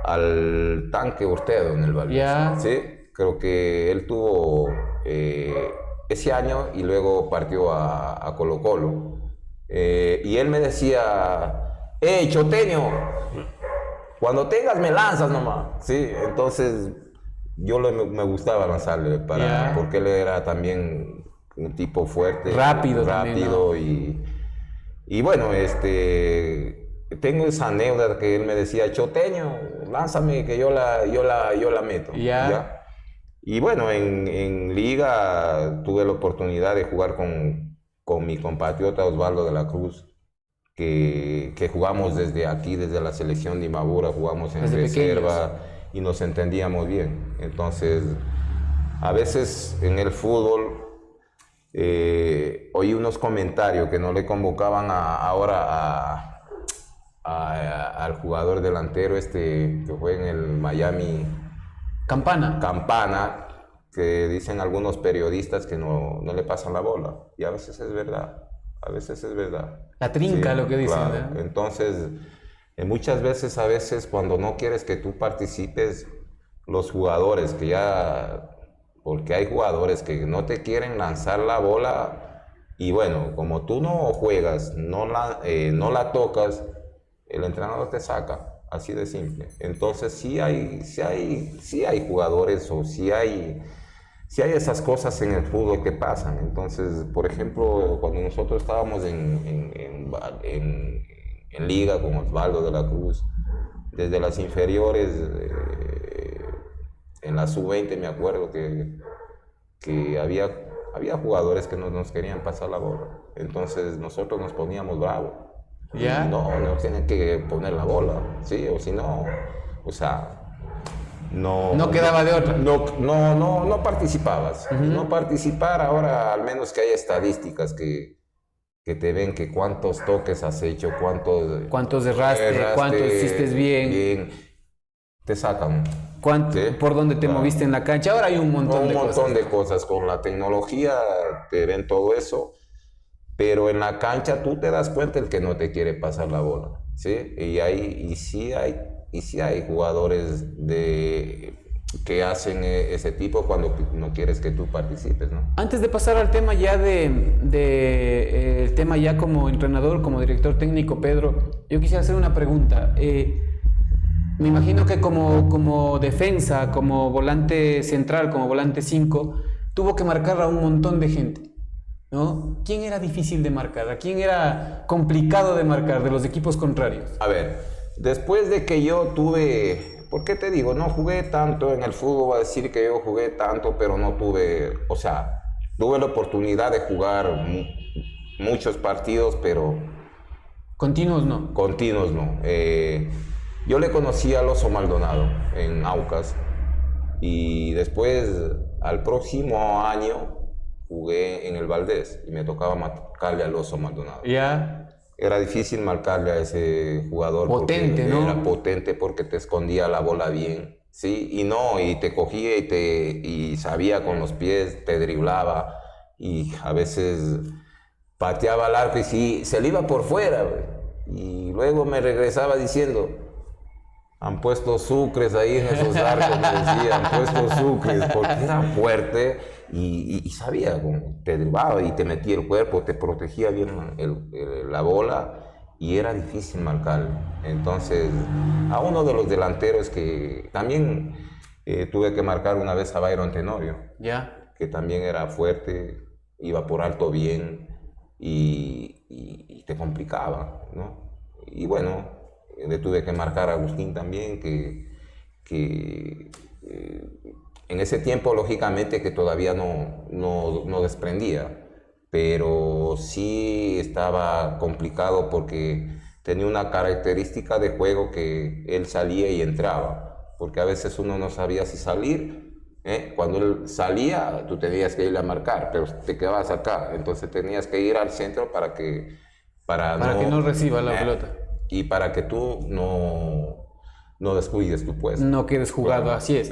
al Tanque Urtedo en el Valdés. Sí, creo que él tuvo ese año y luego partió a Colo Colo. Y él me decía, Choteño, cuando tengas me lanzas nomás. Sí, entonces me gustaba lanzarle porque él era también un tipo fuerte, rápido también, ¿no? y bueno, tengo esa anécdota que él me decía, Choteño, lánzame que yo la meto. ¿Ya? Y bueno, en liga tuve la oportunidad de jugar con mi compatriota Osvaldo de la Cruz, que jugamos desde aquí, desde la selección de Imbabura, jugamos en reserva y nos entendíamos bien. Entonces, a veces en el fútbol oí unos comentarios que no le convocaban al jugador delantero que fue en el Miami. Campana, que dicen algunos periodistas que no le pasan la bola. Y a veces es verdad. La trinca, sí, lo que dicen. Claro. Entonces, muchas veces, cuando no quieres que tú participes, los jugadores porque hay jugadores que no te quieren lanzar la bola y bueno, como tú no juegas, no la tocas, el entrenador te saca. Así de simple. Entonces sí hay jugadores o sí hay esas cosas en el fútbol que pasan. Entonces, por ejemplo, cuando nosotros estábamos en liga con Osvaldo de la Cruz, desde las inferiores, en la sub-20 me acuerdo que había jugadores que no nos querían pasar la bola. Entonces nosotros nos poníamos bravos. ¿Ya? No tienen que poner la bola, ¿sí? O si no, o sea, no quedaba de otra. No participabas. No participar, ahora al menos que haya estadísticas que te ven que cuántos toques has hecho, cuántos erraste, cuántos hiciste bien, te sacan. ¿Sí? ¿Por dónde te moviste en la cancha? Ahora hay un montón de cosas. Con la tecnología te ven todo eso. Pero en la cancha tú te das cuenta el que no te quiere pasar la bola, ¿sí? Y sí hay jugadores que hacen ese tipo cuando no quieres que tú participes, ¿no? Antes de pasar al tema ya el tema ya como entrenador, como director técnico, Pedro, yo quisiera hacer una pregunta. Me imagino que como defensa, como volante central, como volante 5, tuvo que marcar a un montón de gente, ¿no? ¿Quién era difícil de marcar? ¿A quién era complicado de marcar de los equipos contrarios? A ver, después de que yo tuve, ¿por qué te digo? No jugué tanto en el fútbol, voy a decir que yo jugué tanto, pero no tuve, o sea, tuve la oportunidad de jugar muchos partidos, pero... Continuos no. Continuos no. Yo le conocí al Oso Maldonado en Aucas y después, al próximo año, jugué en el Valdés y me tocaba marcarle al Oso Maldonado. Ya. Era difícil marcarle a ese jugador. Potente, ¿no? Era potente porque te escondía la bola bien, ¿sí? Y te cogía y sabía con los pies, te driblaba y a veces pateaba al arco y sí, se le iba por fuera, güey. Y luego me regresaba diciendo, han puesto sucres ahí en esos arcos, me decía, han puesto sucres, porque era fuerte y sabía, te derribaba y te metía el cuerpo, te protegía bien la bola y era difícil marcarlo. Entonces, a uno de los delanteros que también tuve que marcar una vez a Byron Tenorio, ¿ya? Que también era fuerte, iba por alto bien y te complicaba, ¿no? Y bueno, le tuve que marcar a Agustín también, que en ese tiempo, lógicamente, que todavía no desprendía, pero sí estaba complicado porque tenía una característica de juego que él salía y entraba, porque a veces uno no sabía si salir, cuando él salía, tú tenías que ir a marcar, pero te quedabas acá, entonces tenías que ir al centro para que no reciba la pelota. Y para que tú no descuides tu puesto. No quedes jugado, claro. Así es.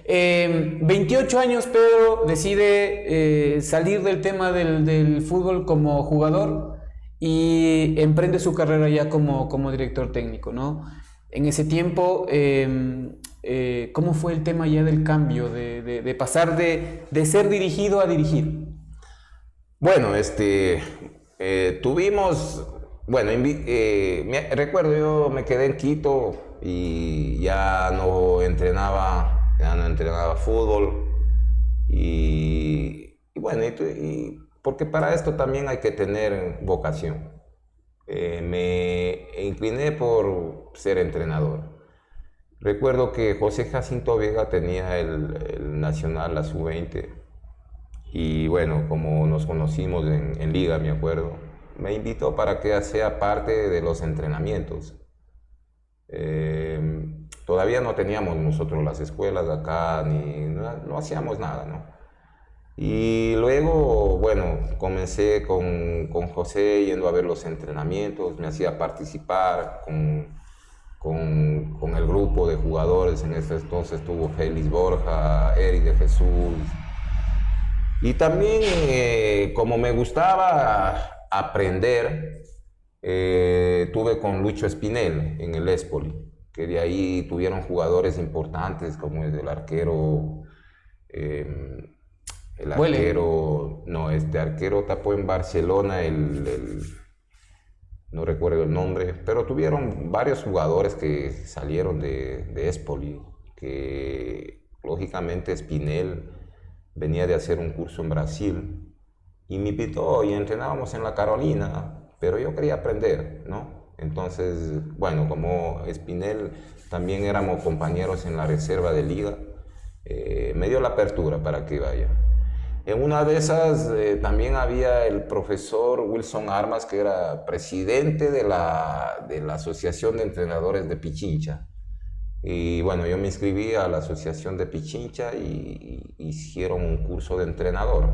28 años, Pedro decide salir del tema del fútbol como jugador y emprende su carrera ya como director técnico, ¿no? En ese tiempo, ¿cómo fue el tema ya del cambio, de pasar de ser dirigido a dirigir? Bueno, tuvimos... Bueno, recuerdo, yo me quedé en Quito y ya no entrenaba ya no entrenaba fútbol. Y bueno, porque para esto también hay que tener vocación. Me incliné por ser entrenador. Recuerdo que José Jacinto Vega tenía el Nacional, la sub-20, y bueno, como nos conocimos en Liga, me acuerdo, me invitó para que sea parte de los entrenamientos. Todavía no teníamos nosotros las escuelas acá, no hacíamos nada, ¿no? Y luego, bueno, comencé con José yendo a ver los entrenamientos, me hacía participar con el grupo de jugadores. En ese entonces estuvo Félix Borja, Eric de Jesús. Y también, como me gustaba aprender, tuve con Lucho Espinel en el Espoli, que de ahí tuvieron jugadores importantes como el arquero. El arquero, no, este arquero tapó en Barcelona, no recuerdo el nombre, pero tuvieron varios jugadores que salieron de Espoli, que lógicamente Espinel venía de hacer un curso en Brasil y me invitó y entrenábamos en la Carolina, pero yo quería aprender, ¿no? Entonces, bueno, como Espinel también éramos compañeros en la reserva de Liga, me dio la apertura para que vaya. En una de esas también había el profesor Wilson Armas, que era presidente de la Asociación de Entrenadores de Pichincha. Y bueno, yo me inscribí a la Asociación de Pichincha y hicieron un curso de entrenador,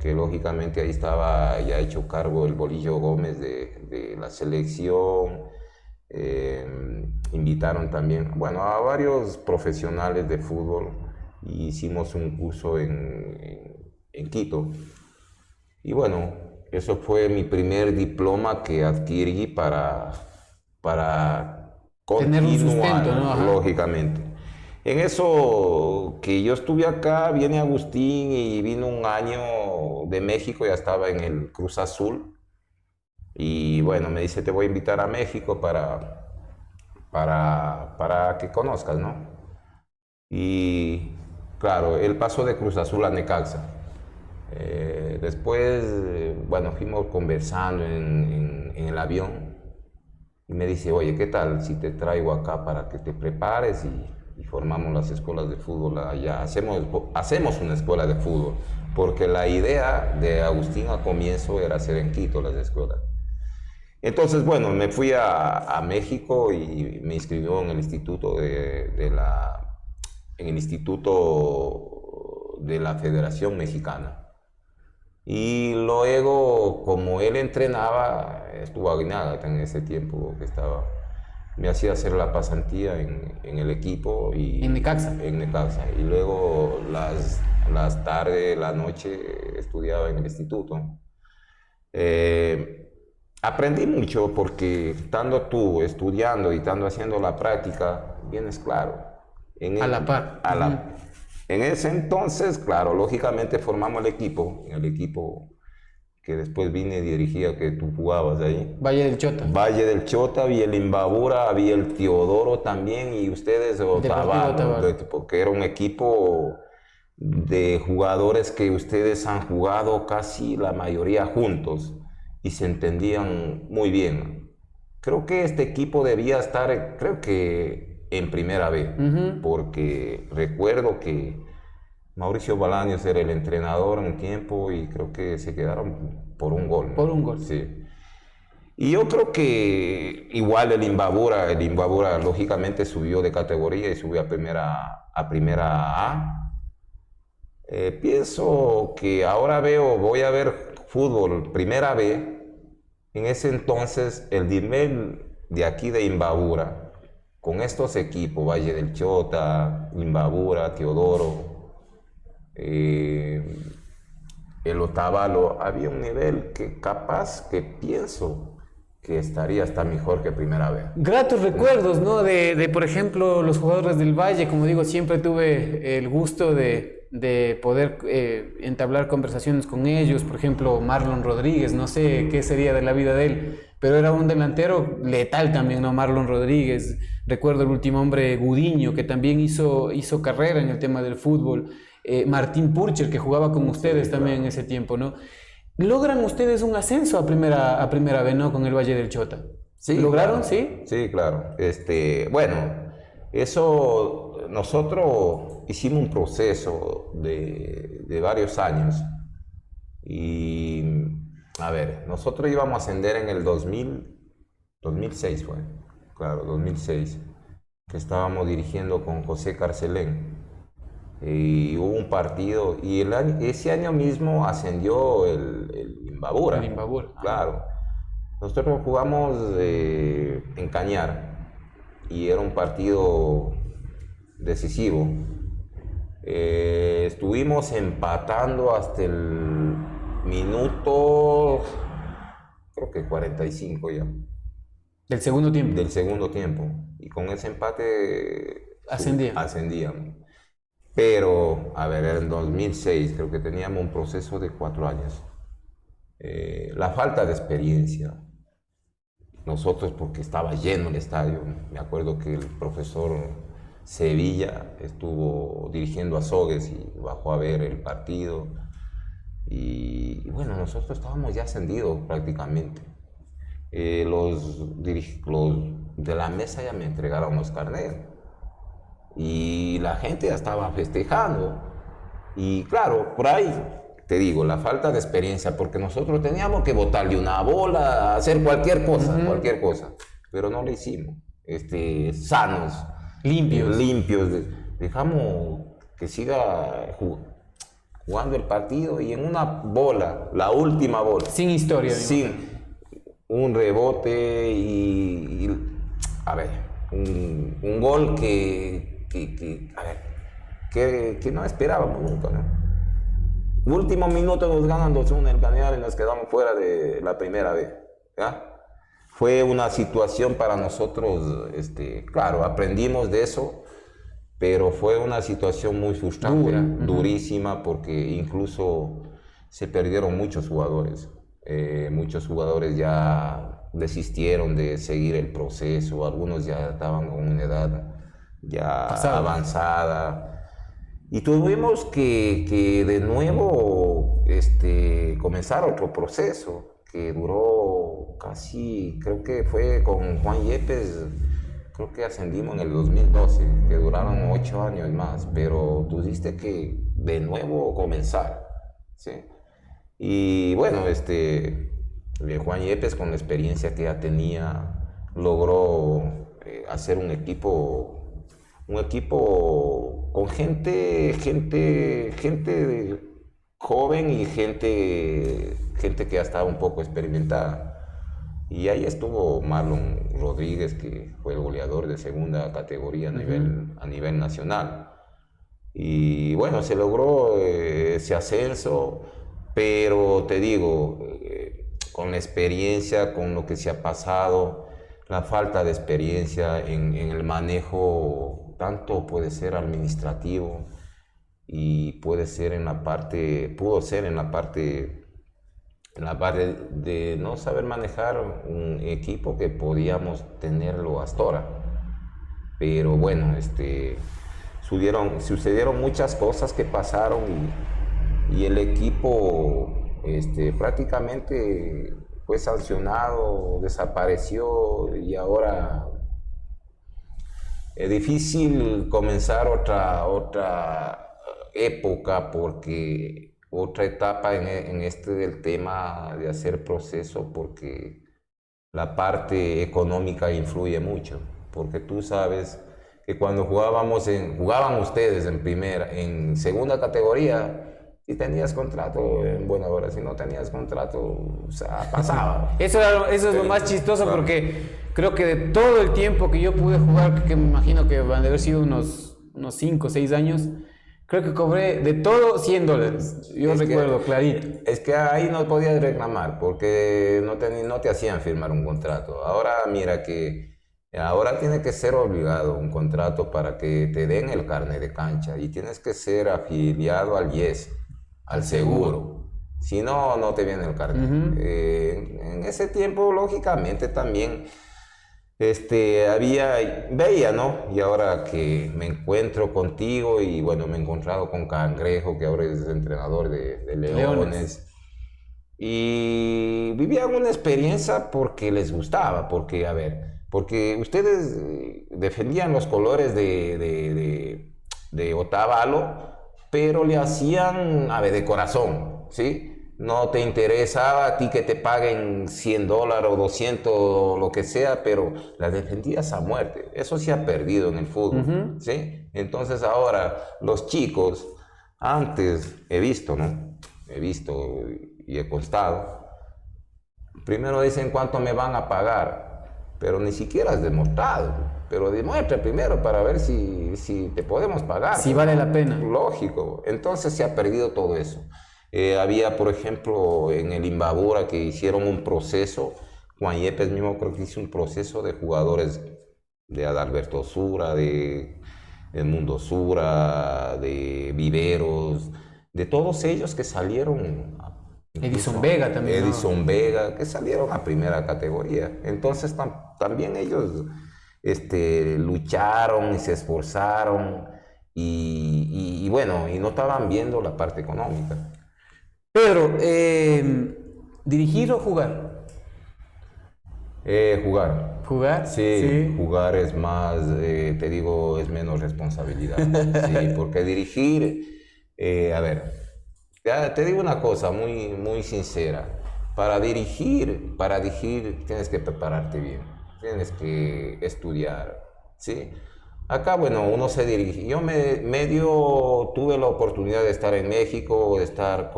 que lógicamente ahí estaba ya hecho cargo el Bolillo Gómez de la selección. Invitaron también, bueno, a varios profesionales de fútbol. Y hicimos un curso en Quito. Y bueno, eso fue mi primer diploma que adquirí para tener un sustento, continuar, ¿no? lógicamente. En eso que yo estuve acá, viene Agustín y vino un año de México, ya estaba en el Cruz Azul. Y bueno, me dice, te voy a invitar a México para que conozcas, ¿no? Y claro, él pasó de Cruz Azul a Necaxa. Después, bueno, fuimos conversando en el avión y me dice, oye, ¿qué tal si te traigo acá para que te prepares y formamos las escuelas de fútbol allá? Hacemos una escuela de fútbol, porque la idea de Agustín al comienzo era hacer en Quito las escuelas. Entonces, bueno, me fui a México y me inscribió en el instituto en el Instituto de la Federación Mexicana. Y luego, como él entrenaba, estuvo Aguinaga en ese tiempo que estaba, me hacía hacer la pasantía en el equipo. ¿En Necaxa? En Necaxa. Y luego las tardes, la noche, estudiaba en el instituto. Aprendí mucho porque estando tú estudiando y estando haciendo la práctica, vienes claro. A la par. En ese entonces, claro, lógicamente formamos el equipo que después vine y dirigía, que tú jugabas ahí. Valle del Chota. Valle del Chota, había el Imbabura, había el Teodoro también, y ustedes, porque era un equipo de jugadores que ustedes han jugado casi la mayoría juntos y se entendían muy bien. Creo que este equipo debía estar, creo que en primera B, porque recuerdo que Mauricio Bolaños era el entrenador en un tiempo y creo que se quedaron por un gol. Por un gol. Sí. Y yo creo que igual el Imbabura lógicamente subió de categoría y subió a primera A. Pienso que ahora voy a ver fútbol primera B. En ese entonces el nivel de aquí de Imbabura, con estos equipos, Valle del Chota, Imbabura, Teodoro, el Otavalo, había un nivel que capaz que pienso que estaría hasta mejor que primera vez. Gratos recuerdos, ¿no? De por ejemplo, los jugadores del Valle. Como digo, siempre tuve el gusto de de poder entablar conversaciones con ellos. Por ejemplo, Marlon Rodríguez, no sé qué sería de la vida de él, pero era un delantero letal también, ¿no? Marlon Rodríguez. Recuerdo el último hombre, Gudiño, que también hizo carrera en el tema del fútbol. Martín Purcher, que jugaba con ustedes también en ese tiempo, ¿no? ¿Logran ustedes un ascenso a primera B, ¿no? Con el Valle del Chota. Sí, ¿Lograron? claro. Sí. Sí, claro. Bueno, eso nosotros hicimos un proceso de varios años. Y, a ver, nosotros íbamos a ascender en el 2006 fue, claro, 2006, que estábamos dirigiendo con José Carcelén. Y hubo un partido, y ese año mismo ascendió el Imbabura. El Imbabura. Claro. Nosotros jugamos en Cañar, y era un partido decisivo. Estuvimos empatando hasta el minuto, creo que 45 ya. Del segundo tiempo. Del segundo tiempo. Y con ese empate ascendíamos. Pero, a ver, en 2006 creo que teníamos un proceso de 4 años. La falta de experiencia. Nosotros, porque estaba lleno el estadio. Me acuerdo que el profesor Sevilla estuvo dirigiendo a Sogues y bajó a ver el partido. Y bueno, nosotros estábamos ya ascendidos prácticamente. Los de la mesa ya me entregaron los carnets. Y la gente ya estaba festejando. Y claro, por ahí, te digo, la falta de experiencia, porque nosotros teníamos que botarle una bola, hacer cualquier cosa, pero no lo hicimos. Sanos, limpios. Dejamos que siga jugando el partido y en una bola, la última bola. Sin historia. Sin un rebote y a ver, un gol que no esperábamos nunca, ¿no? Último minuto nos ganan 2-1 el Cañar y nos quedamos fuera de la primera vez, ¿ya? Fue una situación para nosotros, claro, aprendimos de eso, pero fue una situación muy frustrante, durísima, porque incluso se perdieron muchos jugadores. Muchos jugadores ya desistieron de seguir el proceso, algunos ya estaban con una edad ya avanzada. Y tuvimos que de nuevo comenzar otro proceso que duró casi, creo que fue con Juan Yepes, creo que ascendimos en el 2012, que duraron 8 años más, pero tuviste que de nuevo comenzar, ¿sí? Y bueno, Juan Yepes, con la experiencia que ya tenía, logró hacer un equipo con gente joven y gente que ya estaba un poco experimentada. Y ahí estuvo Marlon Rodríguez, que fue el goleador de segunda categoría a nivel nacional. Y bueno, se logró ese ascenso, pero te digo, con la experiencia, con lo que se ha pasado, la falta de experiencia en el manejo, tanto puede ser administrativo y pudo ser en la parte de no saber manejar un equipo que podíamos tenerlo hasta ahora. Pero bueno, sucedieron muchas cosas que pasaron y el equipo prácticamente fue sancionado, desapareció, y ahora es difícil comenzar otra época, porque otra etapa en del tema de hacer proceso, porque la parte económica influye mucho, porque tú sabes que cuando jugaban ustedes en segunda categoría, si tenías contrato, en buena hora. Si no tenías contrato, o sea, pasaba. Eso es lo más chistoso, porque creo que de todo el tiempo que yo pude jugar, que me imagino que van a haber sido unos 5 o 6 años, creo que cobré de todo $100. Yo recuerdo clarito. Es que ahí no podías reclamar, porque no te hacían firmar un contrato. Ahora mira que Ahora tiene que ser obligado un contrato para que te den el carnet de cancha y tienes que ser afiliado al IES, al seguro. Si no, no te viene el carnet. En ese tiempo, lógicamente, también veía, ¿no? Y ahora que me encuentro contigo y bueno, me he encontrado con Cangrejo, que ahora es entrenador de Leones. Y vivían una experiencia porque les gustaba, porque, a ver, porque ustedes defendían los colores de Otavalo, pero le hacían, a ver, de corazón, ¿sí? No te interesaba a ti que te paguen $100 o 200 o lo que sea, pero la defendías a muerte. Eso se ha perdido en el fútbol, ¿sí? Entonces ahora los chicos, antes he visto, ¿no? He visto y he constado. Primero dicen cuánto me van a pagar, pero ni siquiera has demostrado. Pero demuestra primero para ver si te podemos pagar. Si vale la pena. Lógico. Entonces se ha perdido todo eso. Había, por ejemplo, en el Imbabura que hicieron un proceso. Juan Yepes mismo creo que hizo un proceso de jugadores de Adalberto Sura, de Mundo Sura, de Viveros, de todos ellos que salieron. Edison Vega también. Edison Vega, que salieron a primera categoría. Entonces también ellos lucharon y se esforzaron y bueno, y no estaban viendo la parte económica. Pedro, ¿dirigir o jugar? Jugar. ¿Jugar? Sí, jugar es más, te digo, es menos responsabilidad. Sí, porque dirigir, a ver, ya te digo una cosa muy, muy sincera. Para dirigir tienes que prepararte bien, tienes que estudiar, ¿sí? Acá, bueno, uno se dirige. Yo tuve la oportunidad de estar en México, de estar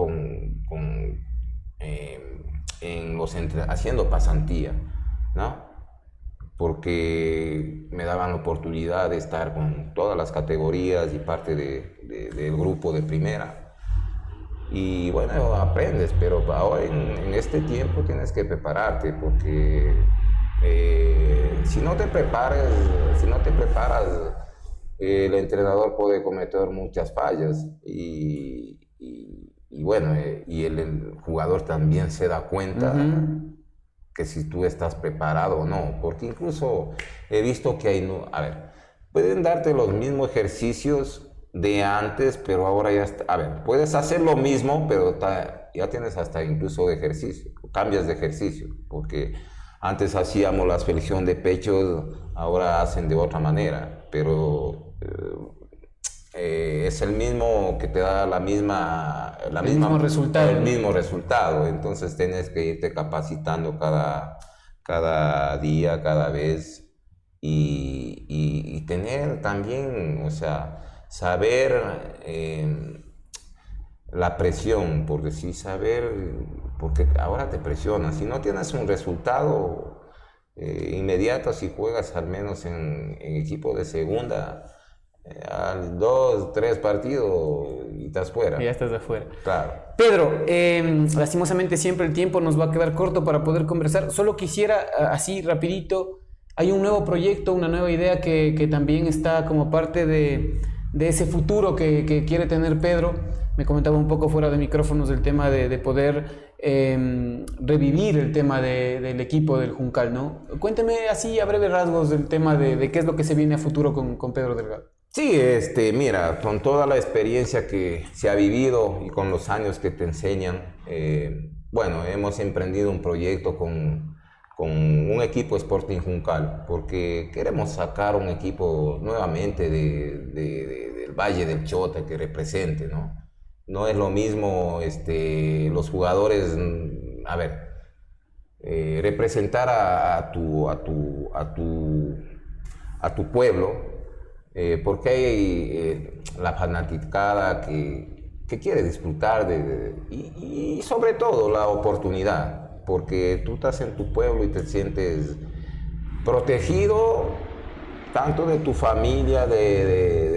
haciendo pasantía, ¿no? Porque me daban la oportunidad de estar con todas las categorías y parte del grupo de primera. Y bueno, aprendes, pero ahora en este tiempo tienes que prepararte porque si no te preparas, el entrenador puede cometer muchas fallas y bueno, y el jugador también se da cuenta que si tú estás preparado o no, porque incluso he visto que pueden darte los mismos ejercicios de antes, pero ahora ya está, puedes hacer lo mismo, pero ya tienes hasta incluso de ejercicio, cambias de ejercicio, porque antes hacíamos la flexión de pechos, ahora hacen de otra manera, pero es el mismo que te da el mismo resultado. Entonces tienes que irte capacitando cada día, cada vez y tener también, o sea, saber la presión, por decir, porque ahora te presionan. Si no tienes un resultado inmediato, si juegas al menos en equipo de segunda, al 2, 3 partidos y estás fuera. Ya estás afuera. Claro. Pedro, lastimosamente siempre el tiempo nos va a quedar corto para poder conversar. Solo quisiera, así rapidito, hay un nuevo proyecto, una nueva idea que también está como parte de ese futuro que quiere tener Pedro. Me comentaba un poco fuera de micrófonos del tema de poder revivir el tema del equipo del Juncal, ¿no? Cuénteme así a breves rasgos del tema de qué es lo que se viene a futuro con Pedro Delgado. Sí, mira, con toda la experiencia que se ha vivido y con los años que te enseñan, bueno, hemos emprendido un proyecto con un equipo Sporting Juncal, porque queremos sacar un equipo nuevamente del Valle del Chota que represente, ¿no? No es lo mismo los jugadores, representar a tu pueblo, porque hay la fanaticada que quiere disfrutar y sobre todo la oportunidad, porque tú estás en tu pueblo y te sientes protegido tanto de tu familia, del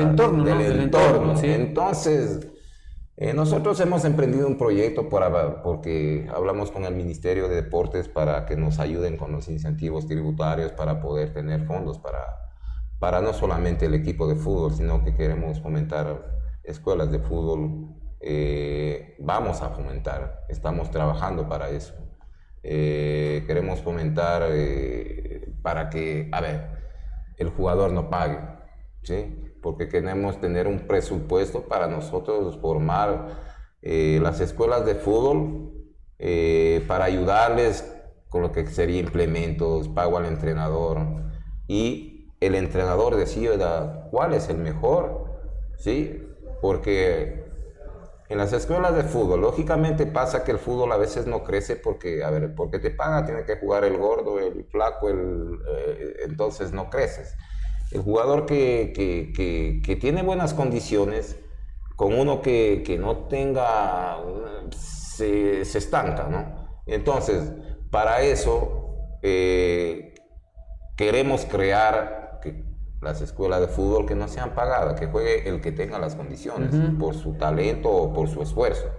entorno, ¿no? ¿sí? Entonces, Nosotros hemos emprendido un proyecto porque hablamos con el Ministerio de Deportes para que nos ayuden con los incentivos tributarios para poder tener fondos para no solamente el equipo de fútbol, sino que queremos fomentar escuelas de fútbol. Vamos a fomentar, estamos trabajando para eso. Queremos fomentar para que, a ver, el jugador no pague, ¿sí? Porque queremos tener un presupuesto para nosotros formar las escuelas de fútbol para ayudarles con lo que sería implementos, pago al entrenador, y el entrenador decida cuál es el mejor, ¿sí? Porque en las escuelas de fútbol, lógicamente pasa que el fútbol a veces no crece porque, a ver, porque te paga, tiene que jugar el gordo, el flaco, entonces no creces. El jugador que tiene buenas condiciones, con uno que no tenga, se estanca, ¿no? Entonces, para eso queremos crear las escuelas de fútbol que no sean pagadas, que juegue el que tenga las condiciones, por su talento o por su esfuerzo.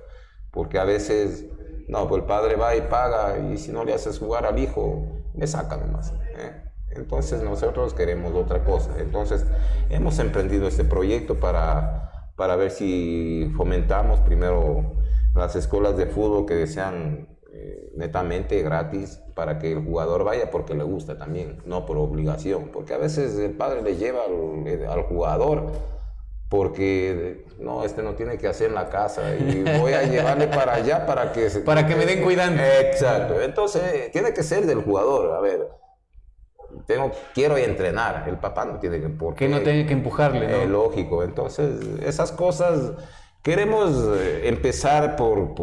Porque a veces, no, pues el padre va y paga, y si no le haces jugar al hijo, le saca nomás, ¿eh? Entonces nosotros queremos otra cosa. Entonces hemos emprendido este proyecto para ver si fomentamos primero las escuelas de fútbol que sean netamente gratis, para que el jugador vaya porque le gusta también, no por obligación. Porque a veces el padre le lleva al jugador porque no, no tiene que hacer en la casa y voy a llevarle para allá para que me den cuidando. Exacto. Entonces tiene que ser del jugador. A ver, quiero entrenar, el papá no tiene por qué. Que no tenga que empujarle, ¿no? Lógico. Entonces, esas cosas queremos empezar por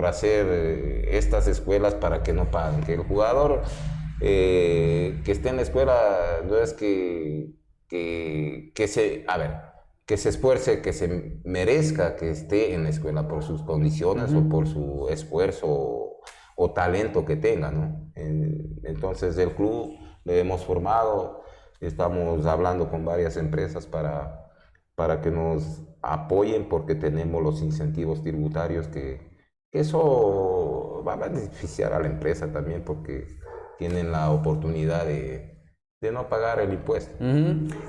hacer estas escuelas para que no paguen, que el jugador que esté en la escuela no es que se esfuerce, que se merezca que esté en la escuela por sus condiciones o por su esfuerzo o talento que tenga, ¿no? Entonces el club le hemos formado, estamos hablando con varias empresas para que nos apoyen, porque tenemos los incentivos tributarios que eso va a beneficiar a la empresa también, porque tienen la oportunidad de no pagar el impuesto.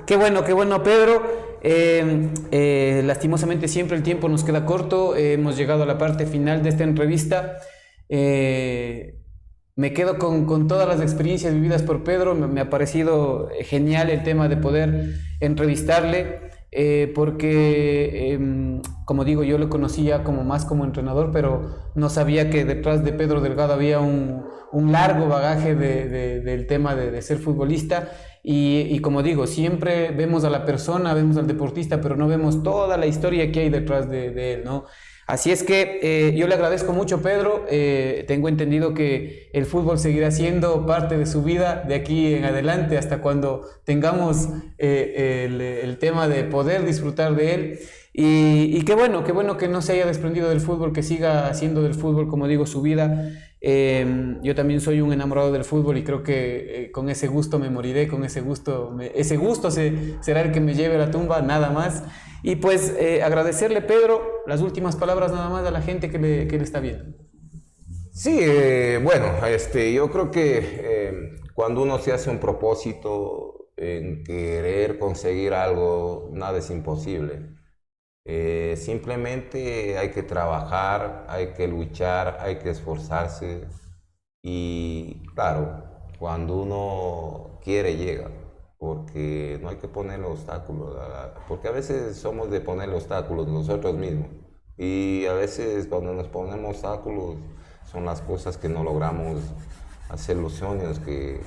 Qué bueno, Pedro. Lastimosamente siempre el tiempo nos queda corto. Hemos llegado a la parte final de esta entrevista. Me quedo con todas las experiencias vividas por Pedro. Me ha parecido genial el tema de poder entrevistarle, porque como digo, yo lo conocía más como entrenador, pero no sabía que detrás de Pedro Delgado había un largo bagaje del tema de ser futbolista. Y como digo, siempre vemos a la persona, vemos al deportista, pero no vemos toda la historia que hay detrás de él, ¿no? Así es que yo le agradezco mucho, Pedro. Tengo entendido que el fútbol seguirá siendo parte de su vida de aquí en adelante, hasta cuando tengamos el tema de poder disfrutar de él. Y qué bueno que no se haya desprendido del fútbol, que siga haciendo del fútbol, como digo, su vida. Yo también soy un enamorado del fútbol y creo que con ese gusto me moriré, con ese gusto será el que me lleve a la tumba, nada más. Y pues agradecerle, Pedro, las últimas palabras nada más a la gente que le está viendo. Sí, bueno, yo creo que cuando uno se hace un propósito en querer conseguir algo, nada es imposible. Simplemente hay que trabajar, hay que luchar, hay que esforzarse, y claro, cuando uno quiere llega, porque no hay que ponerle obstáculos, porque a veces somos de ponerle obstáculos nosotros mismos, y a veces cuando nos ponemos obstáculos son las cosas que no logramos hacer, los sueños que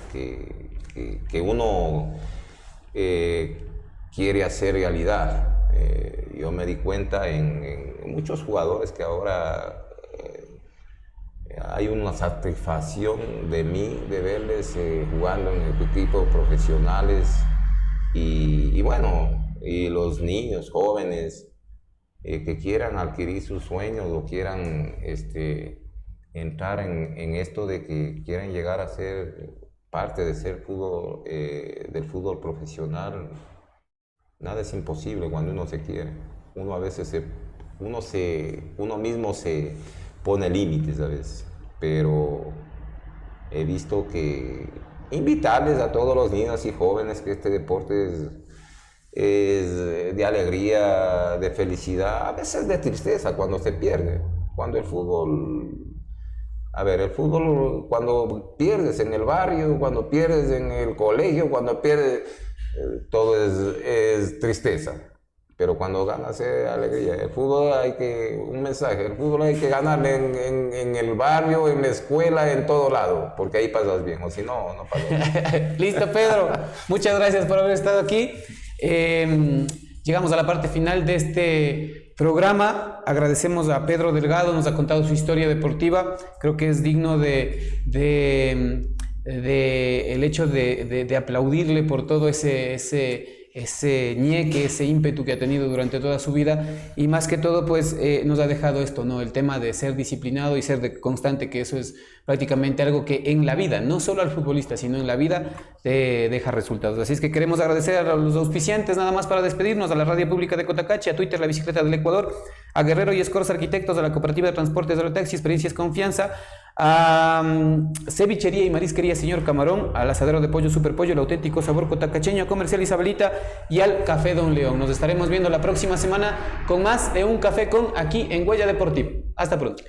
uno quiere hacer realidad. Yo me di cuenta en muchos jugadores que ahora hay una satisfacción de mí, de verles jugando en el equipo profesionales, y bueno, y los niños jóvenes que quieran adquirir sus sueños o quieran entrar en esto de que quieren llegar a ser parte de ser fútbol, del fútbol profesional. Nada es imposible cuando uno se quiere. uno a veces uno mismo se pone límites a veces, pero he visto que invitarles a todos los niños y jóvenes que este deporte es de alegría, de felicidad, a veces de tristeza cuando se pierde, cuando el fútbol cuando pierdes en el barrio, cuando pierdes en el colegio, cuando pierdes, todo es tristeza. Pero cuando ganas es alegría. El fútbol un mensaje, el fútbol hay que ganarle en el barrio, en la escuela, en todo lado, porque ahí pasas bien, o si no, no pasas bien. Listo, Pedro. Muchas gracias por haber estado aquí. Llegamos a la parte final de este programa. Agradecemos a Pedro Delgado, nos ha contado su historia deportiva. Creo que es digno de el hecho de aplaudirle por todo ese ñeque, ese ímpetu que ha tenido durante toda su vida, y más que todo pues nos ha dejado esto, ¿no? El tema de ser disciplinado y ser constante, que eso es prácticamente algo que en la vida, no solo al futbolista, sino en la vida te deja resultados. Así es que queremos agradecer a los auspiciantes, nada más para despedirnos, a la Radio Pública de Cotacachi, a Twitter La Bicicleta del Ecuador, a Guerrero y Escorza Arquitectos, a la Cooperativa de Transportes de Aerotaxi, Experiencias Confianza, a Cevichería y Marisquería Señor Camarón, al Asadero de Pollo Super Pollo, el auténtico sabor cotacacheño, a Comercial Isabelita y al Café Don León. Nos estaremos viendo la próxima semana con más de Un Café Con aquí en Huella Deportiva. Hasta pronto.